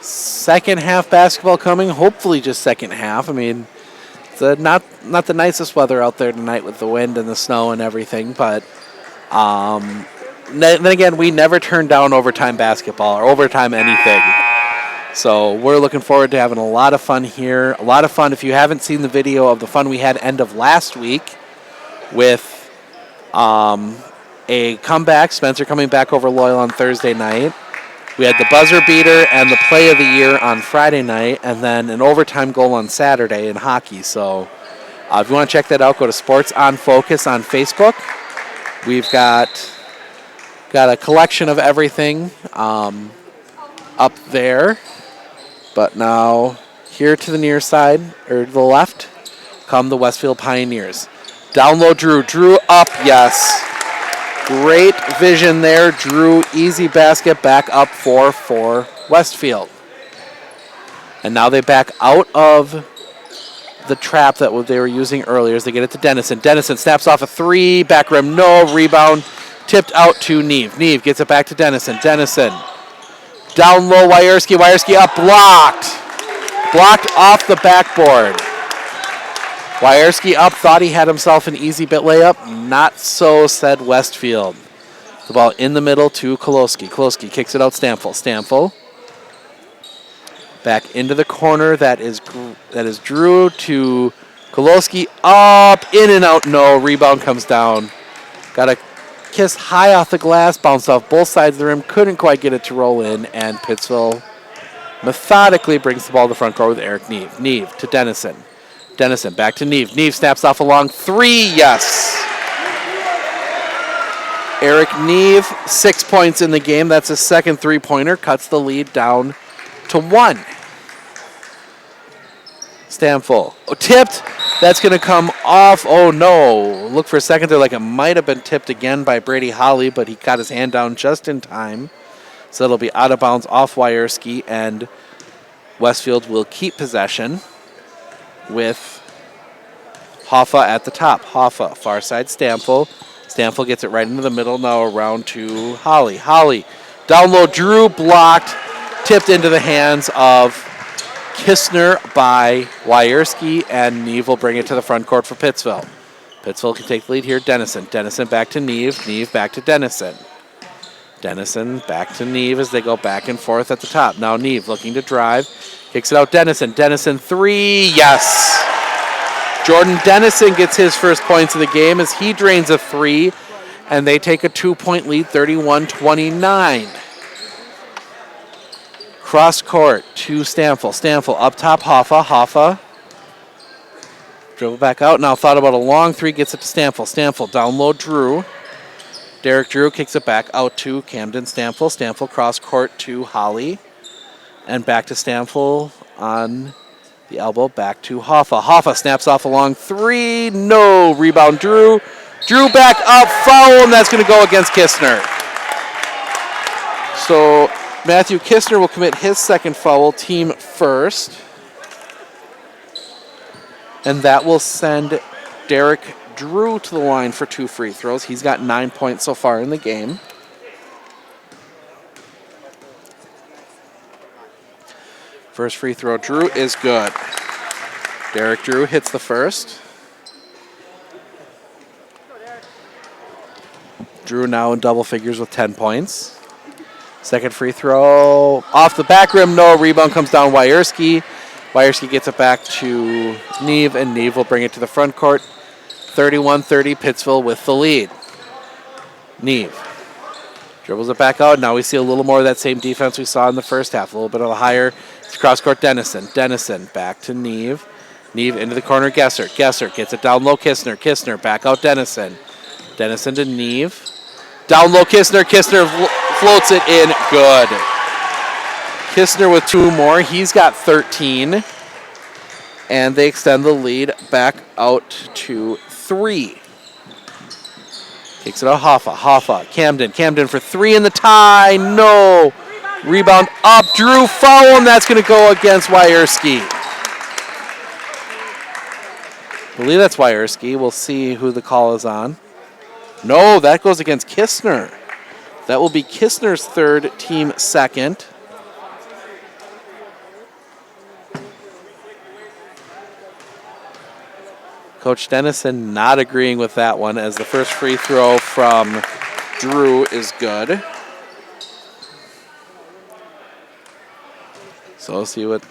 Second half basketball coming, hopefully just second half. I mean, it's not the nicest weather out there tonight with the wind and the snow and everything, but then again, we never turn down overtime basketball or overtime anything. So we're looking forward to having a lot of fun here. A lot of fun. If you haven't seen the video of the fun we had end of last week with a comeback, Spencer coming back over Loyal on Thursday night. We had the buzzer beater and the play of the year on Friday night, and then an overtime goal on Saturday in hockey. So if you want to check that out, go to Sports on Focus on Facebook. We've got a collection of everything up there. But now here to the near side, or the left, come the Westfield Pioneers. Down low, Drew. Drew up, yes. Great vision there. Drew, easy basket, back up for Westfield. And now they back out of the trap that they were using earlier as they get it to Dennison. Dennison snaps off a three, back rim, no, rebound, tipped out to Neve. Neve gets it back to Dennison. Dennison, down low, Wierski. Wierski up, blocked. Blocked off the backboard. Wierski up, thought he had himself an easy bit layup. Not so, said Westfield. The ball in the middle to Koloski. Koloski kicks it out, Stamfel. Stamfel back into the corner. That is Drew to Koloski. Up, in and out, no. Rebound comes down. Got a kiss high off the glass, bounced off both sides of the rim. Couldn't quite get it to roll in, and Pittsville methodically brings the ball to the front court with Eric Neve. Neve to Dennison. Dennison back to Neve. Neve snaps off a long three. Yes. Eric Neve, 6 points in the game. That's his second three-pointer. Cuts the lead down to 1. Stamfel. Oh, tipped. That's going to come off. Oh, no. Look for a second there like it might have been tipped again by Brady Holly, but he got his hand down just in time. So it'll be out of bounds off Wierski, and Westfield will keep possession with Hoffa at the top. Hoffa, far side, Stamfel. Stamfel gets it right into the middle, now around to Holly. Holly, down low, Drew, blocked, tipped into the hands of Kistner by Wierski, and Neve will bring it to the front court for Pittsville. Pittsville can take the lead here. Dennison back to Neve. Neve back to Dennison. Dennison back to Neve as they go back and forth at the top. Now Neve looking to drive. Kicks it out Dennison. Dennison 3. Yes. Jordan Dennison gets his first points of the game as he drains a 3. And they take a 2-point lead, 31-29. Cross court to Stamfel. Stamfel up top, Hoffa. Dribble back out. Now thought about a long 3. Gets it to Stamfel. Stamfel down low, Drew. Derek Drew kicks it back out to Camden Stamfel. Stamfel cross court to Holly. And back to Stamfel on the elbow. Back to Hoffa. Hoffa snaps off a long 3. No. Rebound Drew. Drew back up. Foul, and that's going to go against Kistner. So Matthew Kistner will commit his second foul, team first. And that will send Derek Drew to the line for 2 free throws. He's got 9 points so far in the game. First free throw, Drew, is good. Derek Drew hits the first. Drew now in double figures with 10 points. Second free throw, off the back rim, no. Rebound comes down Wierski. Wierski gets it back to Neve, and Neve will bring it to the front court. 31-30, Pittsville with the lead. Neve dribbles it back out. Now we see a little more of that same defense we saw in the first half. A little bit of a higher cross-court Dennison. Dennison back to Neve. Neve into the corner, Gesser. Gesser gets it down low, Kistner. Kistner back out Dennison. Dennison to Neve. Down low, Kistner. Kistner floats it in. Good. Kistner with 2 more. He's got 13. And they extend the lead back out to 3. Kicks it out Hoffa. Hoffa. Camden. Camden for 3 in the tie. No. Rebound up. Drew foul, and that's going to go against Wierski. I believe that's Wierski. We'll see who the call is on. No, that goes against Kistner. That will be Kistner's third, team second. Coach Dennison not agreeing with that one as the first free throw from Drew is good. So see what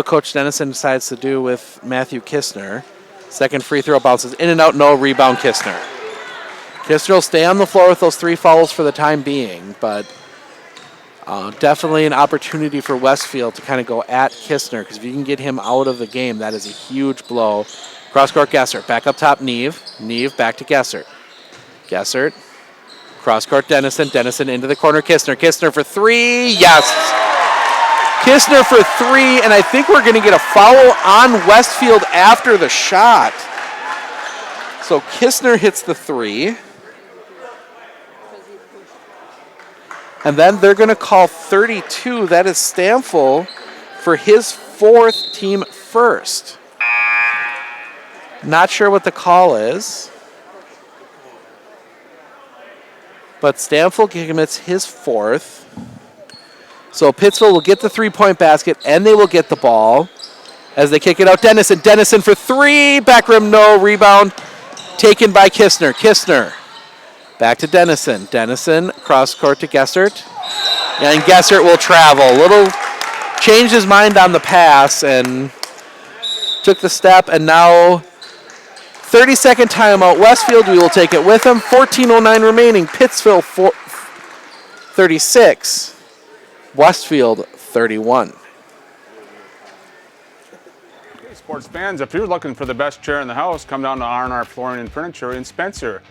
Coach Dennison decides to do with Matthew Kistner. Second free throw bounces in and out, no. Rebound Kistner. Kistner will stay on the floor with those 3 fouls for the time being, but definitely an opportunity for Westfield to kind of go at Kistner, because if you can get him out of the game, that is a huge blow. Cross-court Gesser. Back up top, Neve. Neve back to Gesser. Gesser. Cross-court Dennison. Dennison into the corner, Kistner. Kistner for 3. Yes. Kistner for 3, and I think we're going to get a foul on Westfield after the shot. So Kistner hits the 3. And then they're going to call 32. That is Stamfel for his 4th, team first. Not sure what the call is. But Stamfel commits his 4th. So Pittsville will get the 3-point basket, and they will get the ball as they kick it out. Dennison. Dennison for 3. Back rim, no. Rebound taken by Kistner. Kistner back to Dennison. Dennison cross court to Gessert. And Gessert will travel. Changed his mind on the pass and took the step, and now 30-second timeout. Westfield, we will take it with him. 14:09 remaining. Pittsville 36. Westfield 31. Hey, sports fans, if you're looking for the best chair in the house, come down to R&R Flooring and Furniture in Spencer.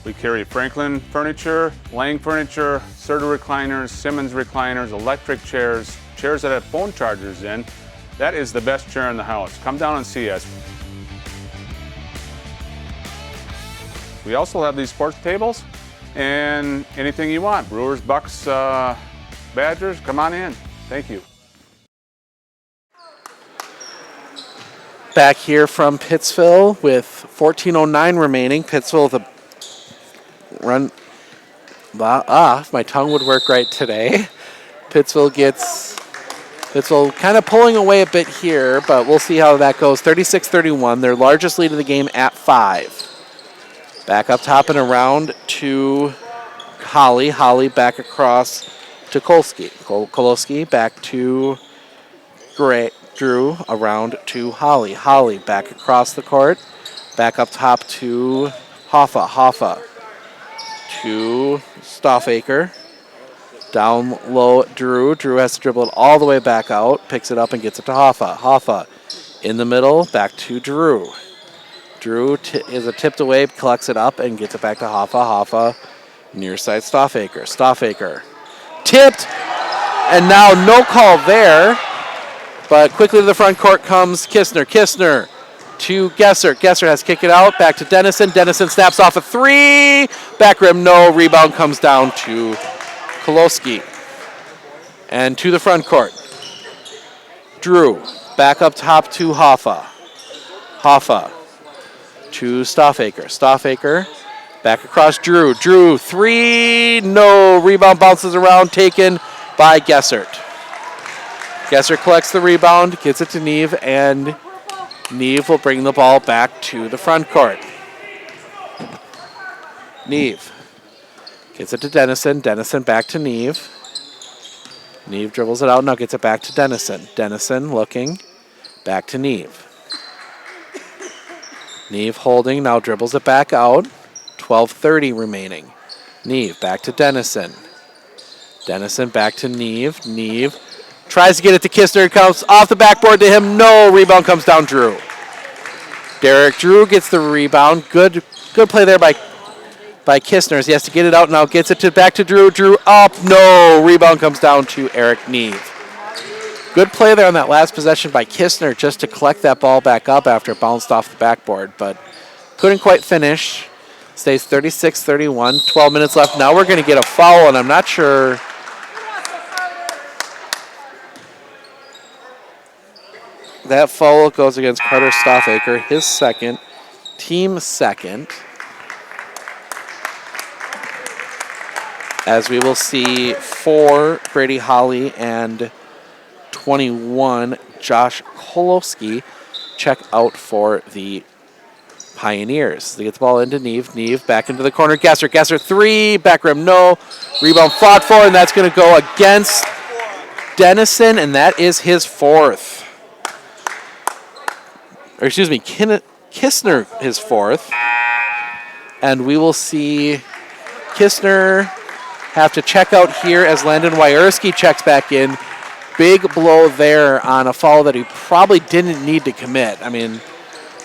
We carry Franklin furniture, Lang furniture, Serta recliners, Simmons recliners, electric chairs, chairs that have phone chargers in. That is the best chair in the house. Come down and see us. We also have these sports tables and anything you want. Brewers, Bucks, Badgers, come on in. Thank you. Back here from Pittsville with 14:09 remaining. Pittsville with a run. If my tongue would work right today. Pittsville gets Pittsville kind of pulling away a bit here, but we'll see how that goes. 36-31, their largest lead of the game at 5. Back up top and around to Holly. Holly back across to Kolsky. Koloski back to Drew, around to Holly. Holly back across the court. Back up top to Hoffa. Hoffa to Stoffaker. Down low, Drew. Drew has to dribble it all the way back out. Picks it up and gets it to Hoffa. Hoffa in the middle, back to Drew. Drew is a tipped away, collects it up and gets it back to Hoffa. Hoffa near side Stoffaker. Stoffaker tipped, and now no call there. But quickly to the front court comes Kistner. Kistner to Gesser. Gesser has to kick it out. Back to Dennison. Dennison snaps off a 3. Back rim, no. Rebound comes down to Koloski. And to the front court. Drew. Back up top to Hoffa. Hoffa to Stoffaker. Stoffaker back across Drew. Drew, 3. No. Rebound bounces around. Taken by Gessert. Gesser collects the rebound, gets it to Neve, and Neve will bring the ball back to the front court. Neve gets it to Dennison. Dennison back to Neve. Neve dribbles it out, now gets it back to Dennison. Dennison looking, back to Neve. Neve holding, now dribbles it back out. 12:30 remaining. Neve back to Dennison. Dennison back to Neve. Neve tries to get it to Kistner. It comes off the backboard to him. No. Rebound comes down Drew. Derek Drew gets the rebound. Good play there by Kistner. He has to get it out now. Gets it back to Drew. Drew up. No. Rebound comes down to Eric Neve. Good play there on that last possession by Kistner just to collect that ball back up after it bounced off the backboard, but couldn't quite finish. Stays 36-31. 12 minutes left. Now we're going to get a foul, and I'm not sure. That foul goes against Carter Stoffaker, his second, team second. As we will see 4 Brady Holly and 21 Josh Koloski check out for the Pioneers. They get the ball into Neve. Neve back into the corner. Gesser. Gesser 3. Back rim no. Rebound fought for, and that's going to go against Dennison, and that is his 4th. Or excuse me, Kistner his 4th. And we will see Kistner have to check out here as Landon Wierski checks back in. Big blow there on a foul that he probably didn't need to commit. I mean,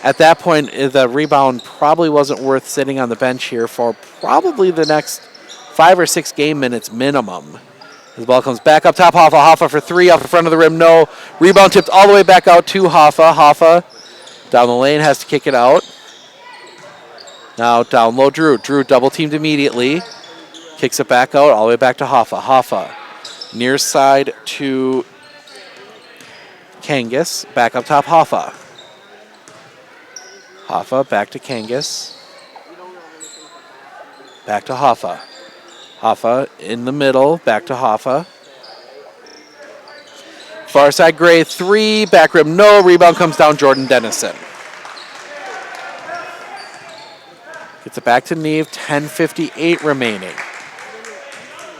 at that point, the rebound probably wasn't worth sitting on the bench here for probably the next 5 or 6 game minutes minimum. The ball comes back up top. Hoffa. Hoffa for 3 off the front of the rim. No. Rebound tipped all the way back out to Hoffa. Hoffa down the lane has to kick it out. Now down low Drew. Drew double teamed immediately. Kicks it back out all the way back to Hoffa. Hoffa near side to Kangas. Back up top Hoffa. Hoffa back to Kangas. Back to Hoffa. Hoffa in the middle. Back to Hoffa. Far side Gray 3. Back rim no. Rebound comes down Jordan Dennison. Gets it back to Neve. 10:58 remaining.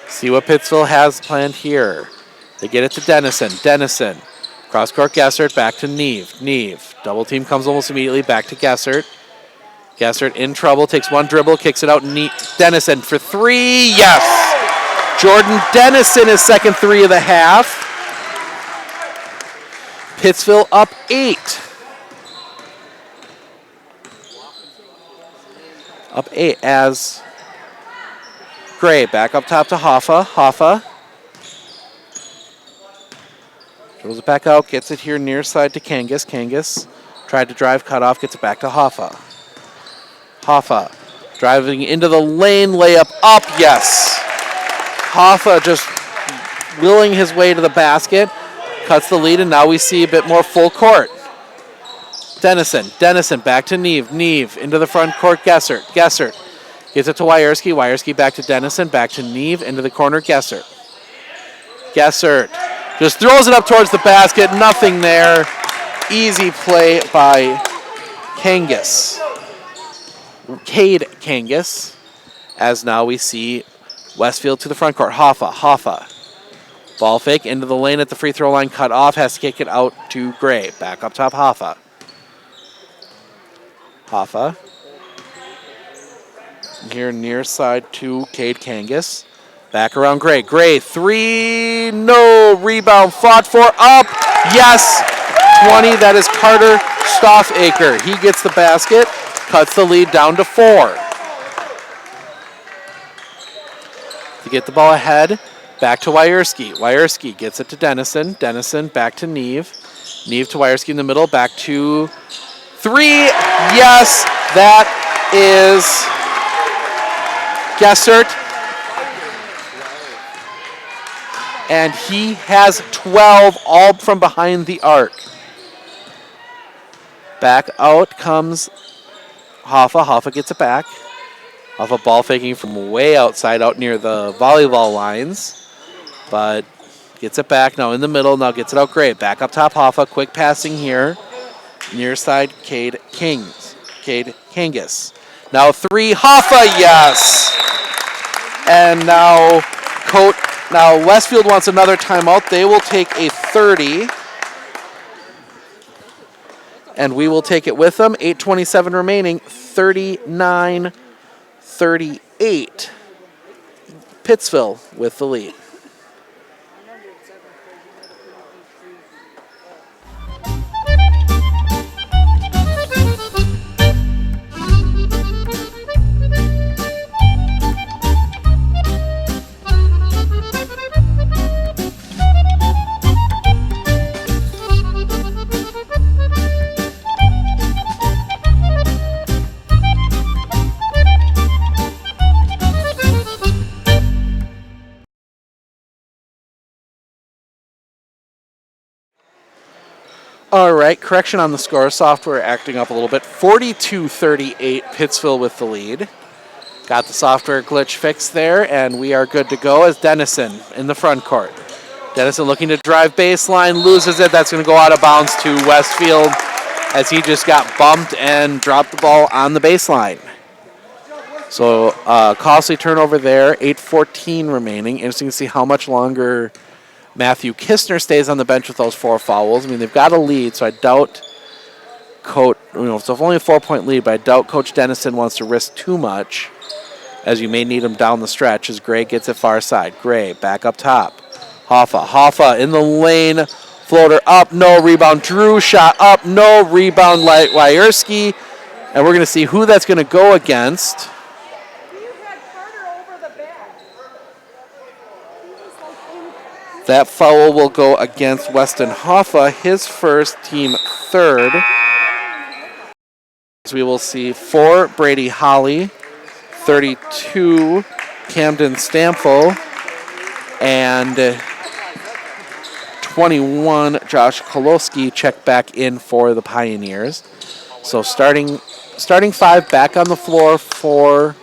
See what Pittsville has planned here. They get it to Dennison. Dennison. Cross court Gessert. Back to Neve. Neve. Double team comes almost immediately. Back to Gessert. Gessert in trouble. Takes one dribble. Kicks it out. Dennison for 3. Yes. Jordan Dennison is second 3 of the half. Pittsville up 8. Up 8 as Gray back up top to Hoffa. Hoffa dribbles it back out, gets it here near side to Kangas. Kangas tried to drive, cut off, gets it back to Hoffa. Hoffa driving into the lane, layup up, yes. Hoffa just willing his way to the basket, cuts the lead, and now we see a bit more full court. Dennison. Dennison back to Neve. Neve into the front court. Gessert. Gessert gives it to Wierski. Wierski back to Dennison. Back to Neve. Into the corner. Gessert. Gessert Just throws it up towards the basket. Nothing there. Easy play by Kangas. Cade Kangas. As now we see Westfield to the front court. Hoffa. Ball fake into the lane at the free throw line. Cut off. Has to kick it out to Gray. Back up top, Hoffa. Here near side to Cade Kangas. Back around Gray. Gray, 3, no. Rebound, fought for, up. Yes, 20. That is Carter Stoffaker. He gets the basket, cuts the lead down to 4. To get the ball ahead, back to Wierski. Wierski gets it to Dennison. Dennison back to Neve. Neve to Wierski in the middle, back to 3. Yes, that is Gessert. And he has 12, all from behind the arc. Back out comes Hoffa. Hoffa gets it back. Hoffa ball faking from way outside, out near the volleyball lines. But gets it back now in the middle. Now gets it out Gray. Back up top Hoffa. Quick passing here. Near side Cade Kangas. Now 3. Hoffa, yes. And now Westfield wants another timeout. They will take a 30. And we will take it with them. 8:27 remaining. 39-38. Pittsville with the lead. All right, correction on the score. Software acting up a little bit. 42-38, Pittsville with the lead. Got the software glitch fixed there, and we are good to go as Dennison in the front court. Dennison looking to drive baseline, loses it. That's going to go out of bounds to Westfield as he just got bumped and dropped the ball on the baseline. So costly turnover there, 8:14 remaining. Interesting to see how much longer Matthew Kistner stays on the bench with those 4 fouls. I mean, they've got a lead, so I doubt it's only a 4-point lead, but I doubt Coach Dennison wants to risk too much, as you may need him down the stretch as Gray gets it far side. Gray back up top. Hoffa in the lane. Floater up, no rebound. Drew shot up, no rebound. Wierski. And we're going to see who that's going to go against. That foul will go against Weston Hoffa, his first, team third. So we will see 4, Brady Holly, 32, Camden Stamfel, and 21, Josh Kolowski check back in for the Pioneers. So starting 5 back on the floor for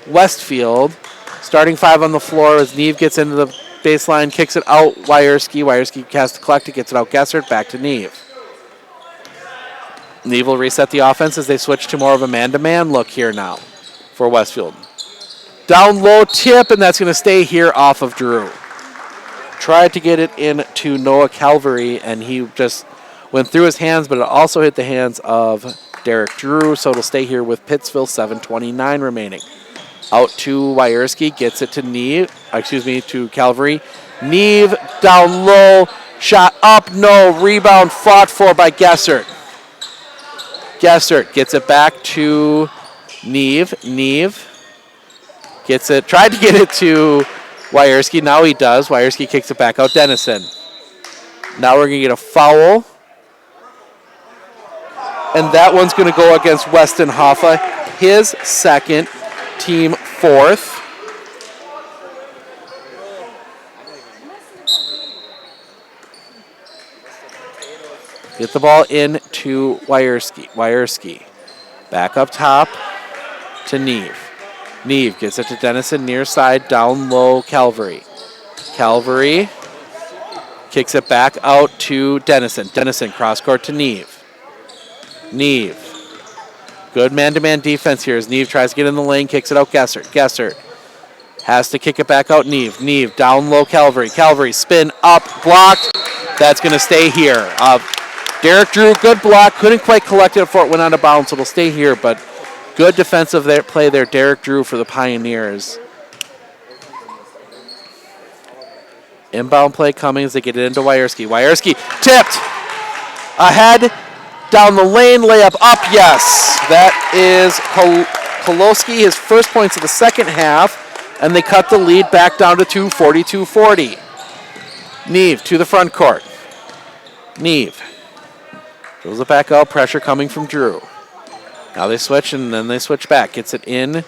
Westfield. Starting 5 on the floor as Neve gets into the baseline, kicks it out, Wierski has to collect it, gets it out Gessert, back to Neve. Neve will reset the offense as they switch to more of a man-to-man look here now for Westfield. Down low tip, and that's going to stay here off of Drew. Tried to get it into Noah Calvary, and he just went through his hands, but it also hit the hands of Derek Drew, so it'll stay here with Pittsville, 7:29 remaining. Out to Wierski, gets it to to Calvary. Neve down low, shot up, no, rebound fought for by Gessert. Gessert gets it back to Neve. Neve gets it, tried to get it to Wierski, now he does. Wierski kicks it back out, Dennison. Now we're going to get a foul. And that one's going to go against Weston Hoffa, his second, team 4th. Get the ball in to Wierski. Back up top to Neve. Neve gets it to Dennison, near side, down low, Calvary. Calvary Kicks it back out to Dennison. Dennison cross court to Neve. Neve. Good man-to-man defense here as Neve tries to get in the lane, kicks it out Gessert. Gessert has to kick it back out Neve. Neve down low Calvary. Calvary spin up, blocked. That's going to stay here. Derek Drew, good block. Couldn't quite collect it before it went out of bounds, so it'll stay here, but good defensive play there. Derek Drew for the Pioneers. Inbound play coming as they get it into Wierski. Wierski tipped. Ahead. Down the lane, layup up, yes. That is Koloski, his first points of the second half, and they cut the lead back down to 2, 42-40. Neve to the front court. Neve throws it back out, pressure coming from Drew. Now they switch, and then they switch back. Gets it in.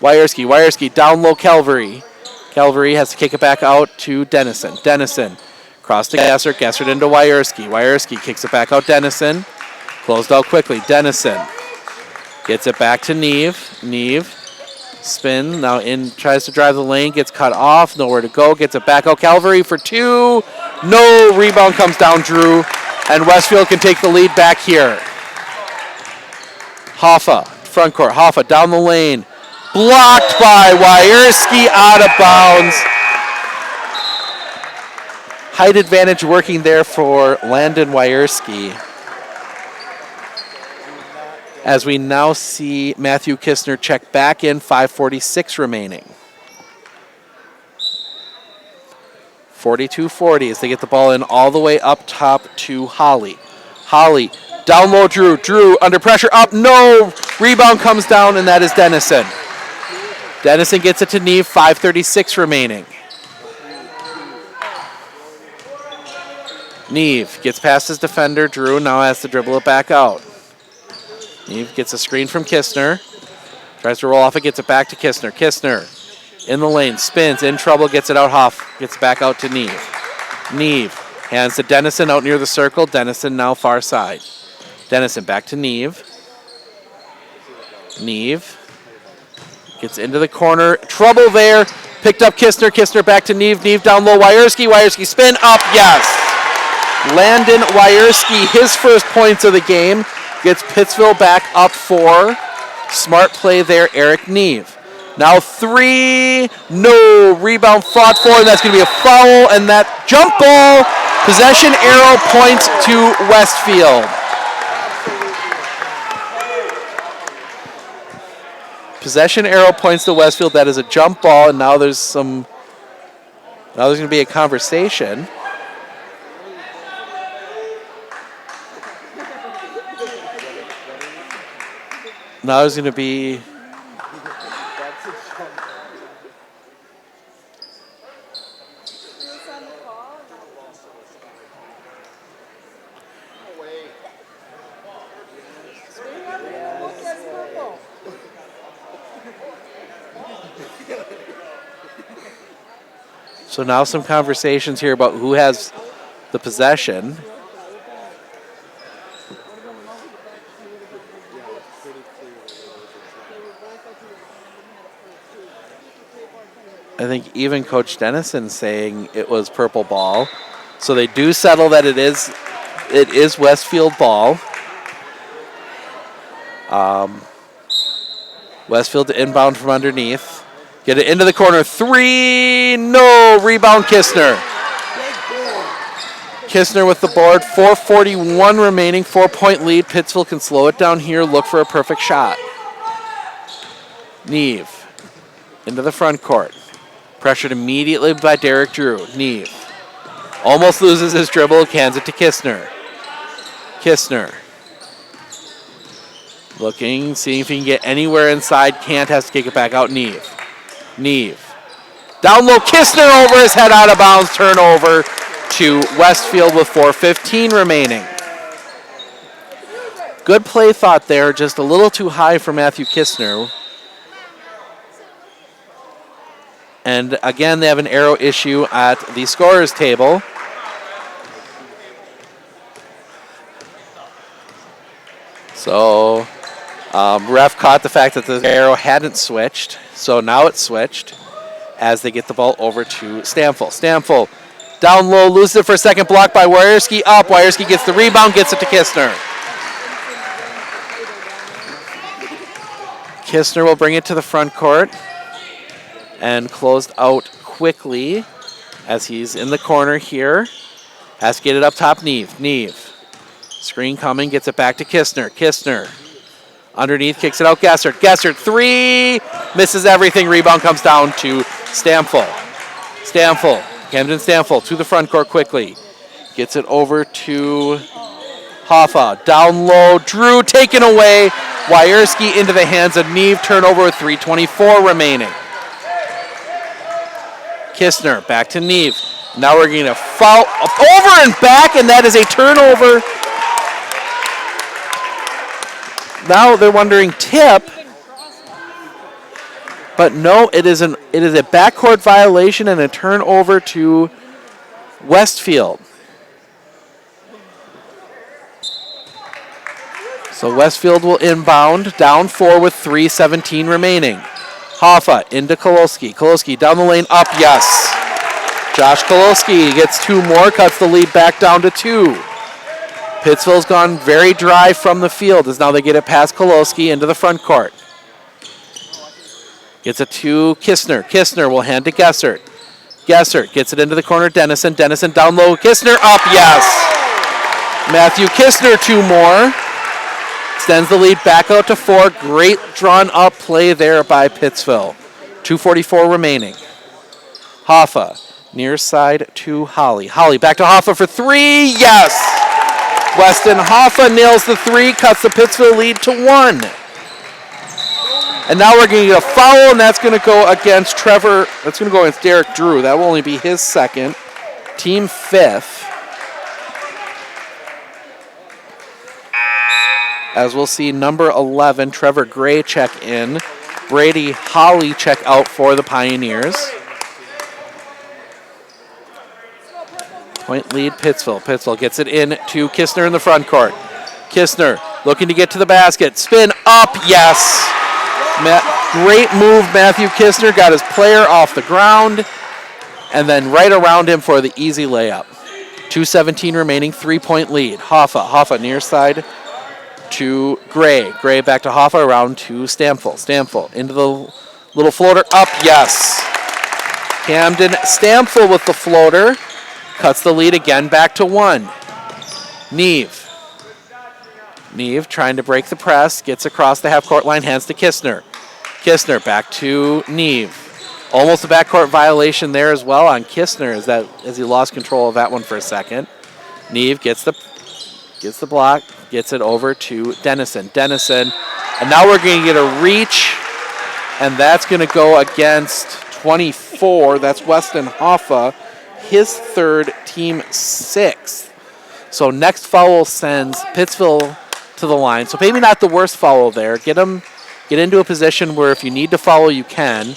Wierski. Wierski down low Calvary. Calvary has to kick it back out to Dennison. Dennison cross to Gessert. Gessert into Wierski. Wierski kicks it back out Dennison. Closed out quickly. Dennison gets it back to Neve. Neve spin. Now in, tries to drive the lane. Gets cut off. Nowhere to go. Gets it back out. Calvary for 2. No. Rebound comes down Drew. And Westfield can take the lead back here. Hoffa, front court. Hoffa down the lane. Blocked by Wierski, out of bounds. Height advantage working there for Landon Wierski. As we now see Matthew Kistner check back in, 5:46 remaining. 42-40 as they get the ball in all the way up top to Holly. Holly, down low Drew. Drew under pressure, up, no. Rebound comes down, and that is Dennison. Dennison gets it to Neve, 5:36 remaining. Neve gets past his defender. Drew now has to dribble it back out. Neve gets a screen from Kistner. Tries to roll off it, gets it back to Kistner. Kistner in the lane, spins, in trouble, gets it out. Hoff gets back out to Neve. Neve hands to Dennison out near the circle. Dennison now far side. Dennison back to Neve. Neve gets into the corner. Trouble there. Picked up Kistner. Kistner back to Neve. Neve down low. Wierski. Wierski spin up. Yes. Landon Wierski, his first points of the game. Gets Pittsville back up 4. Smart play there, Eric Neve. Now 3. No. Rebound fought for, and that's going to be a foul. And that jump ball. Possession arrow points to Westfield. Possession arrow points to Westfield. That is a jump ball, and now there's going to be a conversation. Now there's going to be so now some conversations here about who has the possession. I think even Coach Dennison saying it was purple ball. So they do settle that it is Westfield ball. Westfield to inbound from underneath. Get it into the corner. 3. No. Rebound Kistner. Kistner with the board. 4:41 remaining. 4-point lead. Pittsville can slow it down here. Look for a perfect shot. Neve into the front court. Pressured immediately by Derek Drew. Neve almost loses his dribble. Hands it to Kistner. Kistner looking, seeing if he can get anywhere inside. Can't, has to kick it back out. Neve. Neve. Down low. Kistner over his head, out of bounds. Turnover to Westfield with 4:15 remaining. Good play thought there. Just a little too high for Matthew Kistner. And again, they have an arrow issue at the scorer's table. So, ref caught the fact that the arrow hadn't switched. So now it's switched as they get the ball over to Stamfel. Stamfel Down low, loses it for a second, blocked by Wierski. Up, Wierski gets the rebound, gets it to Kistner. Kistner will bring it to the front court and closed out quickly as he's in the corner here. Has to get it up top, Neve. Neve. Screen coming, gets it back to Kistner. Kistner. Underneath, kicks it out, Gessert. Gessert, 3. Misses everything. Rebound comes down to Stamfel. Stamfel. Camden Stamfel to the front court quickly. Gets it over to Hoffa. Down low. Drew taken away. Wierski into the hands of Neve. Turnover with 3:24 remaining. Kistner back to Neve. Now we're getting a foul over and back, and that is a turnover. Now they're wondering tip, but no, it is a backcourt violation and a turnover to Westfield. So Westfield will inbound, down 4 with 3:17 remaining. Hoffa into Koloski. Koloski down the lane, up, yes. Josh Koloski gets 2 more, cuts the lead back down to 2. Pittsville's gone very dry from the field as now they get it past Koloski into the front court. Gets it to Kistner. Kistner will hand to Gessert. Gessert gets it into the corner, Dennison. Dennison down low, Kistner up, yes. Matthew Kistner 2 more. Extends the lead back out to 4. Great drawn up play there by Pittsville. 2:44 remaining. Hoffa, near side to Holly. Holly back to Hoffa for 3, yes! Weston Hoffa nails the 3, cuts the Pittsville lead to 1. And now we're going to get a foul, and that's going to go against Trevor. That's going to go against Derek Drew. That will only be his 2nd, team 5th. As we'll see, number 11, Trevor Gray check in. Brady Holly check out for the Pioneers. Point lead, Pittsville. Pittsville gets it in to Kistner in the front court. Kistner looking to get to the basket. Spin up, yes. Great move, Matthew Kistner. Got his player off the ground and then right around him for the easy layup. 2:17 remaining, 3-point lead. Hoffa near side to Gray. Gray back to Hoffa, around to Stamfel. Stamfel into the little floater, up, yes. Camden Stamfel with the floater. Cuts the lead again back to 1. Neve. Neve trying to break the press. Gets across the half-court line. Hands to Kistner. Kistner back to Neve. Almost a backcourt violation there as well on Kistner as he lost control of that one for a second. Neve gets the block. Gets it over to Dennison. Dennison. And now we're going to get a reach. And that's going to go against 24. That's Weston Hoffa. His 3rd, team 6th. So next foul sends Pittsville to the line. So maybe not the worst foul there. Get into a position where if you need to foul, you can.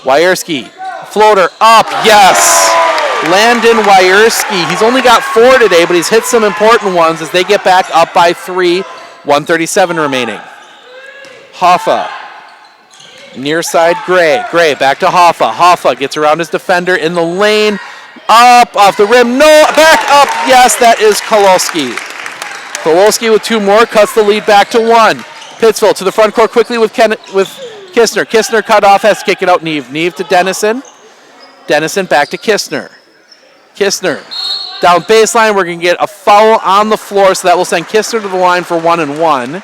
Wierski, floater up, yes. Landon Wierski. He's only got 4 today, but he's hit some important ones as they get back up by 3. 1:37 remaining. Hoffa. Near side, Gray. Gray back to Hoffa. Hoffa gets around his defender in the lane. Up, off the rim, no, back up, yes, that is Koloski. Koloski with 2 more, cuts the lead back to 1. Pittsville to the front court quickly with Kistner. Kistner cut off, has to kick it out, Neve. Neve to Dennison. Dennison back to Kistner. Kistner down baseline, we're going to get a foul on the floor, so that will send Kistner to the line for 1-and-1.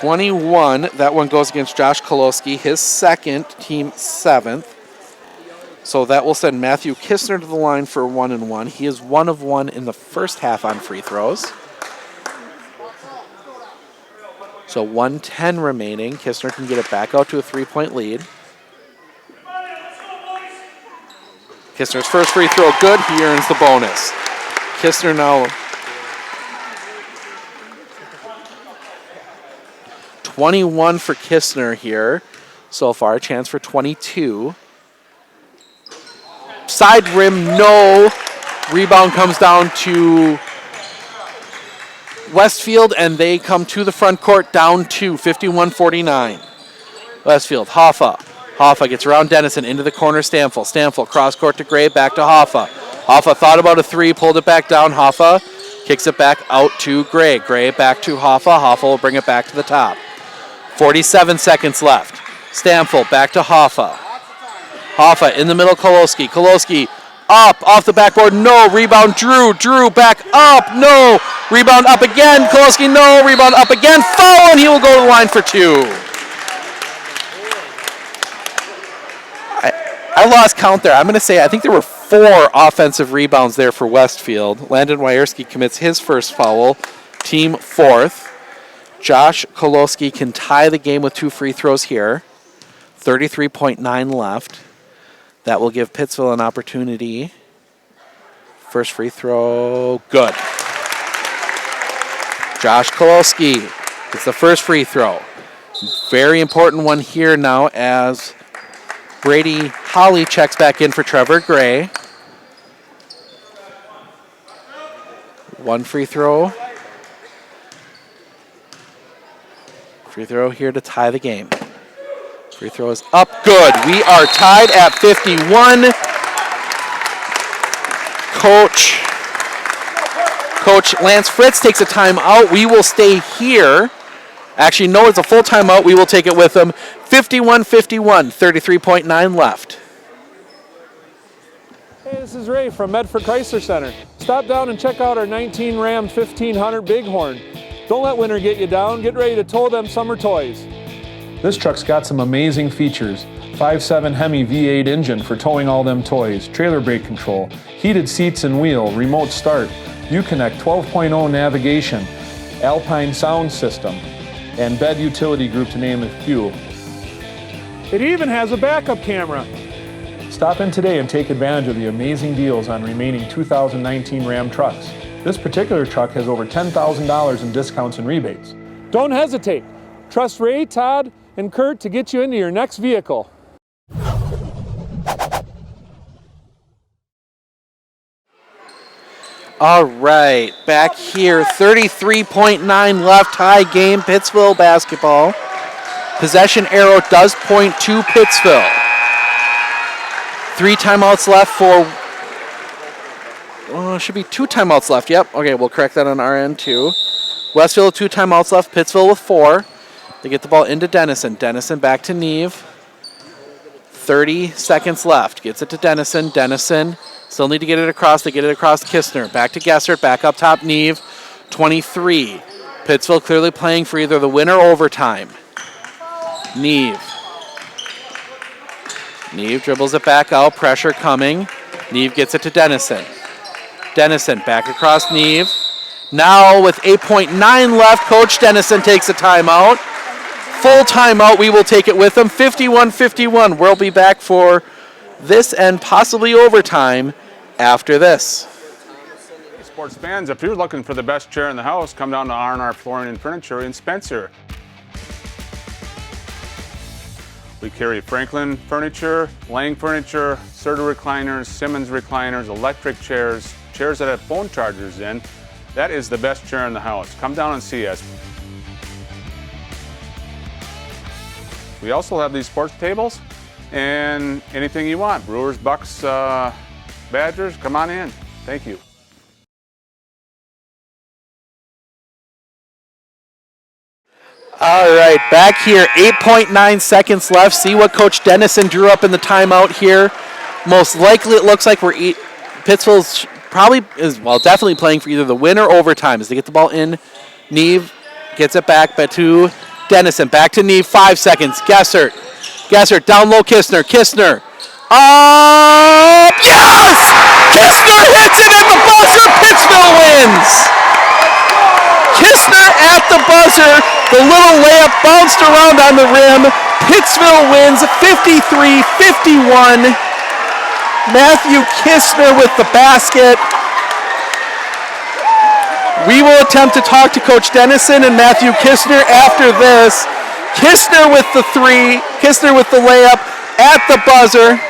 21, that one goes against Josh Koloski, his 2nd, team 7th. So that will send Matthew Kistner to the line for 1-and-1. He is 1 of 1 in the first half on free throws. So 1:10 remaining. Kistner can get it back out to a 3-point lead. Kistner's first free throw good. He earns the bonus. Kistner now 21 for Kistner here so far. Chance for 22. Side rim, no. Rebound comes down to Westfield, and they come to the front court down 2, 51-49. Westfield, Hoffa Hoffa gets around Dennison into the corner. Stamfel cross court to Gray, back to Hoffa. Hoffa thought about a three, pulled it back down. Hoffa kicks it back out to Gray. Gray back to Hoffa. Hoffa will bring it back to the top. 47 seconds left. Stamfel back to Hoffa. Hoffa in the middle, Koloski. Koloski up, off the backboard, no. Rebound, Drew back up, no. Rebound up again, Koloski, no. Rebound up again, foul, and he will go to the line for two. I lost count there. I'm going to say I think there were 4 offensive rebounds there for Westfield. Landon Wierski commits his first foul, team 4th. Josh Koloski can tie the game with 2 free throws here. 33.9 left. That will give Pittsville an opportunity. First free throw, good. Josh Koloski gets the first free throw. Very important one here now as Brady Holly checks back in for Trevor Gray. 1 free throw. Free throw here to tie the game. Free throw is up, good. We are tied at 51. Coach Lance Fritz takes a timeout. We will stay here. Actually, no, it's a full timeout. We will take it with them. 51-51, 33.9 left. Hey, this is Ray from Medford Chrysler Center. Stop down and check out our 19 Ram 1500 Bighorn. Don't let winter get you down. Get ready to tow them summer toys. This truck's got some amazing features. 5.7 Hemi V8 engine for towing all them toys, trailer brake control, heated seats and wheel, remote start, Uconnect 12.0 navigation, Alpine sound system, and bed utility group to name a few. It even has a backup camera. Stop in today and take advantage of the amazing deals on remaining 2019 Ram trucks. This particular truck has over $10,000 in discounts and rebates. Don't hesitate. Trust Ray, Todd, and Kurt to get you into your next vehicle. All right, back here, 33.9 left, tie game, Pittsville basketball. Possession arrow does point to Pittsville. 3 timeouts left for, should be 2 timeouts left, yep. Okay, we'll correct that on our end too. Westfield 2 timeouts left, Pittsville with 4. They get the ball into Dennison. Dennison back to Neve. 30 seconds left. Gets it to Dennison. Dennison still need to get it across. They get it across to Kistner. Back to Gessert. Back up top, Neve. 23. Pittsville clearly playing for either the win or overtime. Neve. Neve dribbles it back out. Pressure coming. Neve gets it to Dennison. Dennison back across Neve. Now with 8.9 left, Coach Dennison takes a timeout. Full timeout, we will take it with them. 51-51. We'll be back for this and possibly overtime after this. Hey, sports fans, if you're looking for the best chair in the house, come down to R&R Flooring and Furniture in Spencer. We carry Franklin furniture, Lang furniture, Serta recliners, Simmons recliners, electric chairs, chairs that have phone chargers in. That is the best chair in the house. Come down and see us. We also have these sports tables and anything you want. Brewers, Bucks, Badgers, come on in. Thank you. All right, back here, 8.9 seconds left. See what Coach Dennison drew up in the timeout here. Most likely it looks like Pittsville's definitely playing for either the win or overtime as they get the ball in. Neve gets it back to Dennison. Back to Neve, 5 seconds. Gessert down low, Kistner. Up! Yes! Kistner hits it at the buzzer. Pittsville wins. Kistner at the buzzer. The little layup bounced around on the rim. Pittsville wins 53-51. Matthew Kistner with the basket. We will attempt to talk to Coach Dennison and Matthew Kistner after this. Kistner with the 3, Kistner with the layup at the buzzer.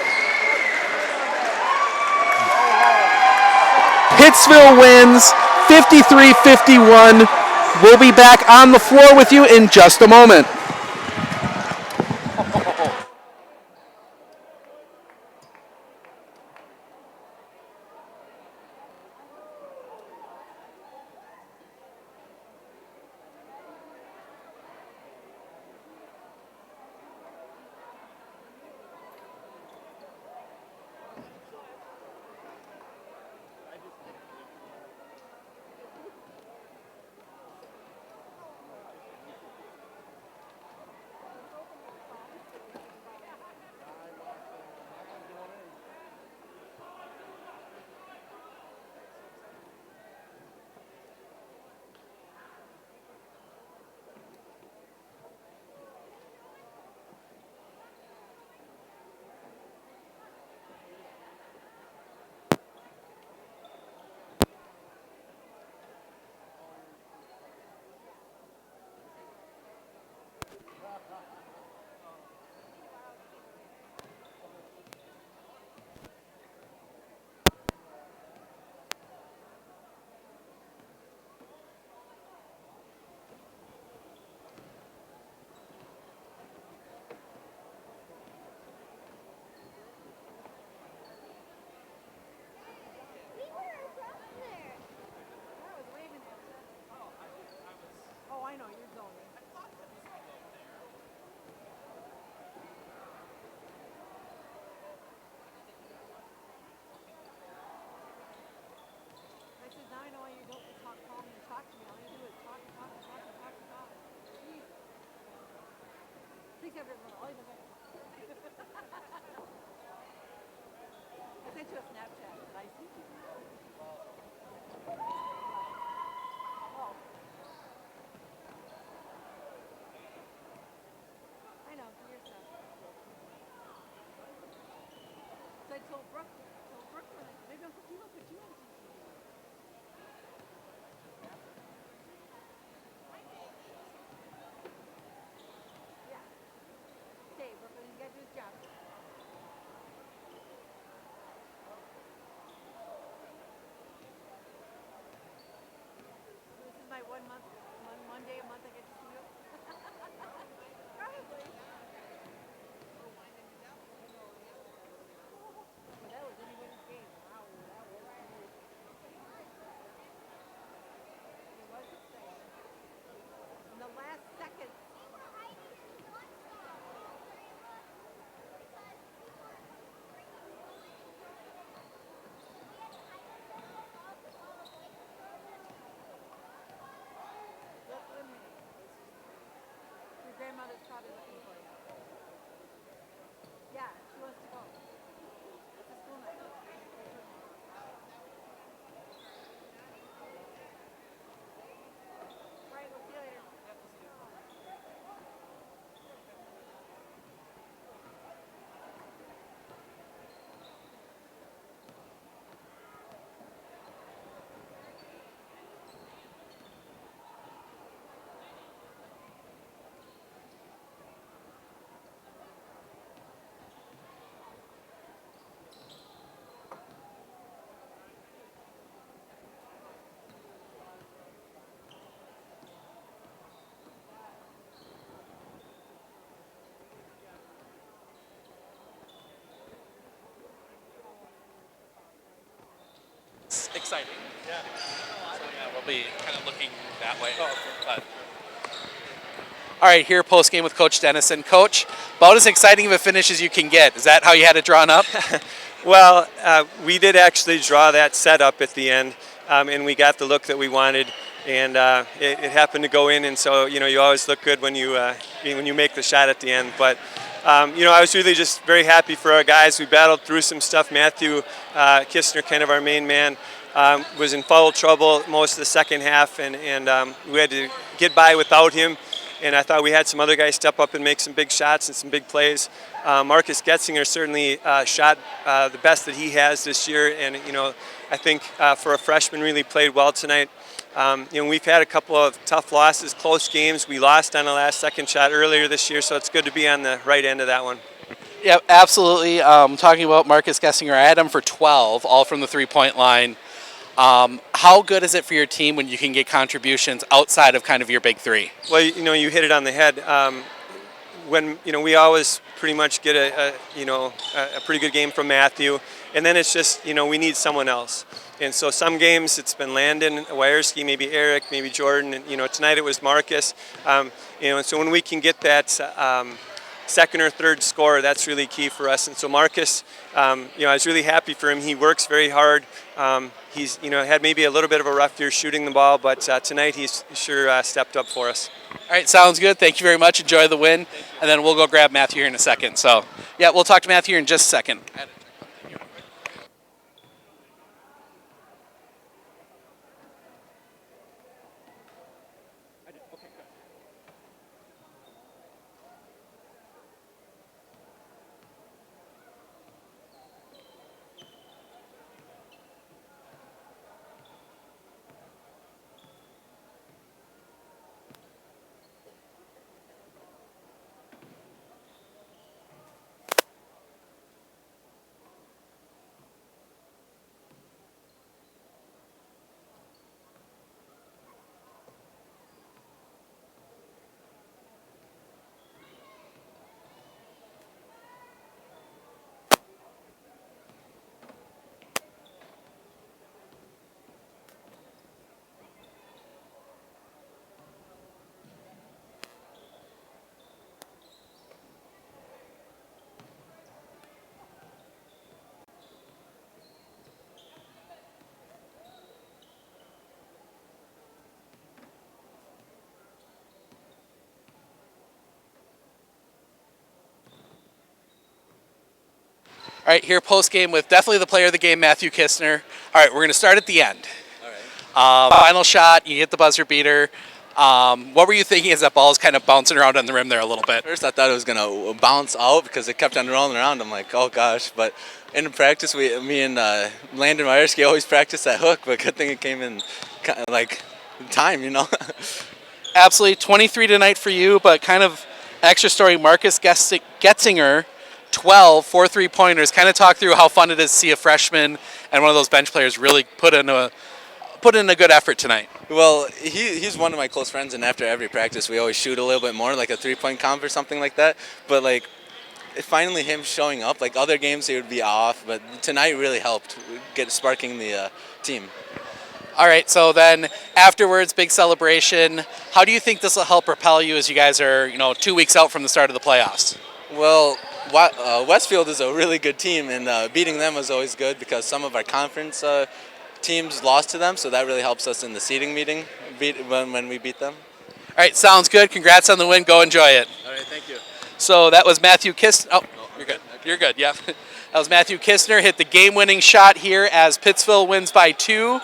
Pittsville wins 53-51. We'll be back on the floor with you in just a moment. have your little. I sent you a Snapchat. Did I see you? Oh. I know, do your stuff. So I told Brooke when maybe I'll put you on CCTV. Yeah. Stay, Brooklyn, you gotta do his job. This is my 1 month, one day a month I get to see you. Probably. Well, that was anybody's game. Wow, that was. It was exciting. In the last second. Your grandmother's probably looking for you. Yeah, she wants to go. It's a school night. Right, we'll see you later. It's exciting. Yeah. So yeah, we'll be kind of looking that way. But. All right, here post game with Coach Dennison. Coach, about as exciting of a finish as you can get. Is that how you had it drawn up? Well, we did actually draw that set up at the end, and we got the look that we wanted, and it happened to go in. And so, you know, you always look good when you make the shot at the end. But you know, I was really just very happy for our guys. We battled through some stuff. Matthew Kistner, kind of our main man, was in foul trouble most of the second half, and we had to get by without him. And I thought we had some other guys step up and make some big shots and some big plays. Marcus Getzinger certainly shot the best that he has this year, and you know, I think for a freshman really played well tonight. You know, we've had a couple of tough losses, close games. We lost on the last second shot earlier this year, so it's good to be on the right end of that one. Yeah, absolutely. Talking about Marcus Gessinger, I had him for 12, all from the three-point line. How good is it for your team when you can get contributions outside of kind of your big three? Well, you know, you hit it on the head. When you know, we always pretty much get a pretty good game from Matthew, and then it's just, you know, we need someone else. And so some games it's been Landon, Wierski, maybe Eric, maybe Jordan, and you know, tonight it was Marcus. You know, and so when we can get that second or third score, that's really key for us. And so Marcus, you know, I was really happy for him. He works very hard. He's, you know, had maybe a little bit of a rough year shooting the ball, but tonight he's sure stepped up for us. All right, sounds good. Thank you very much. Enjoy the win, and then we'll go grab Matthew here in a second. So, yeah, we'll talk to Matthew here in just a second. All right, here post-game with definitely the player of the game, Matthew Kistner. All right, we're going to start at the end. All right. Final shot, you hit the buzzer beater. What were you thinking as that ball was kind of bouncing around on the rim there a little bit? First, I thought it was going to bounce out because it kept on rolling around. I'm like, oh, gosh. But in practice, me and Landon Myersky always practice that hook, but good thing it came in like time, you know. Absolutely. 23 tonight for you, but kind of extra story, Marcus Getzinger, 12, 4 3-pointers. Kind of talk through how fun it is to see a freshman and one of those bench players really put in a good effort tonight. Well, he's one of my close friends, and after every practice, we always shoot a little bit more, like a 3-point comp or something like that. But, like, finally him showing up, like other games he would be off, but tonight really helped sparking the team. All right, so then afterwards, big celebration. How do you think this will help propel you as you guys are, 2 weeks out from the start of the playoffs? Well, Westfield is a really good team, and beating them was always good because some of our conference teams lost to them, so that really helps us in the seeding meeting when we beat them. All right, sounds good. Congrats on the win. Go enjoy it. All right, thank you. So that was Matthew Kistner. Oh, you're good. You're good, yeah. That was Matthew Kistner. Hit the game-winning shot here as Pittsville wins by 2,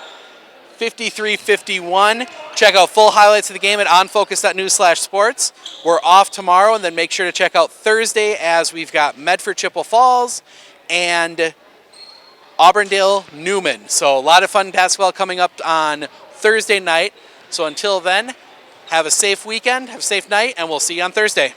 53-51. Check out full highlights of the game at onfocus.news/sports. We're off tomorrow, and then make sure to check out Thursday as we've got Medford Chippewa Falls and Auburndale Newman. So a lot of fun basketball coming up on Thursday night. So until then, have a safe weekend, have a safe night, and we'll see you on Thursday.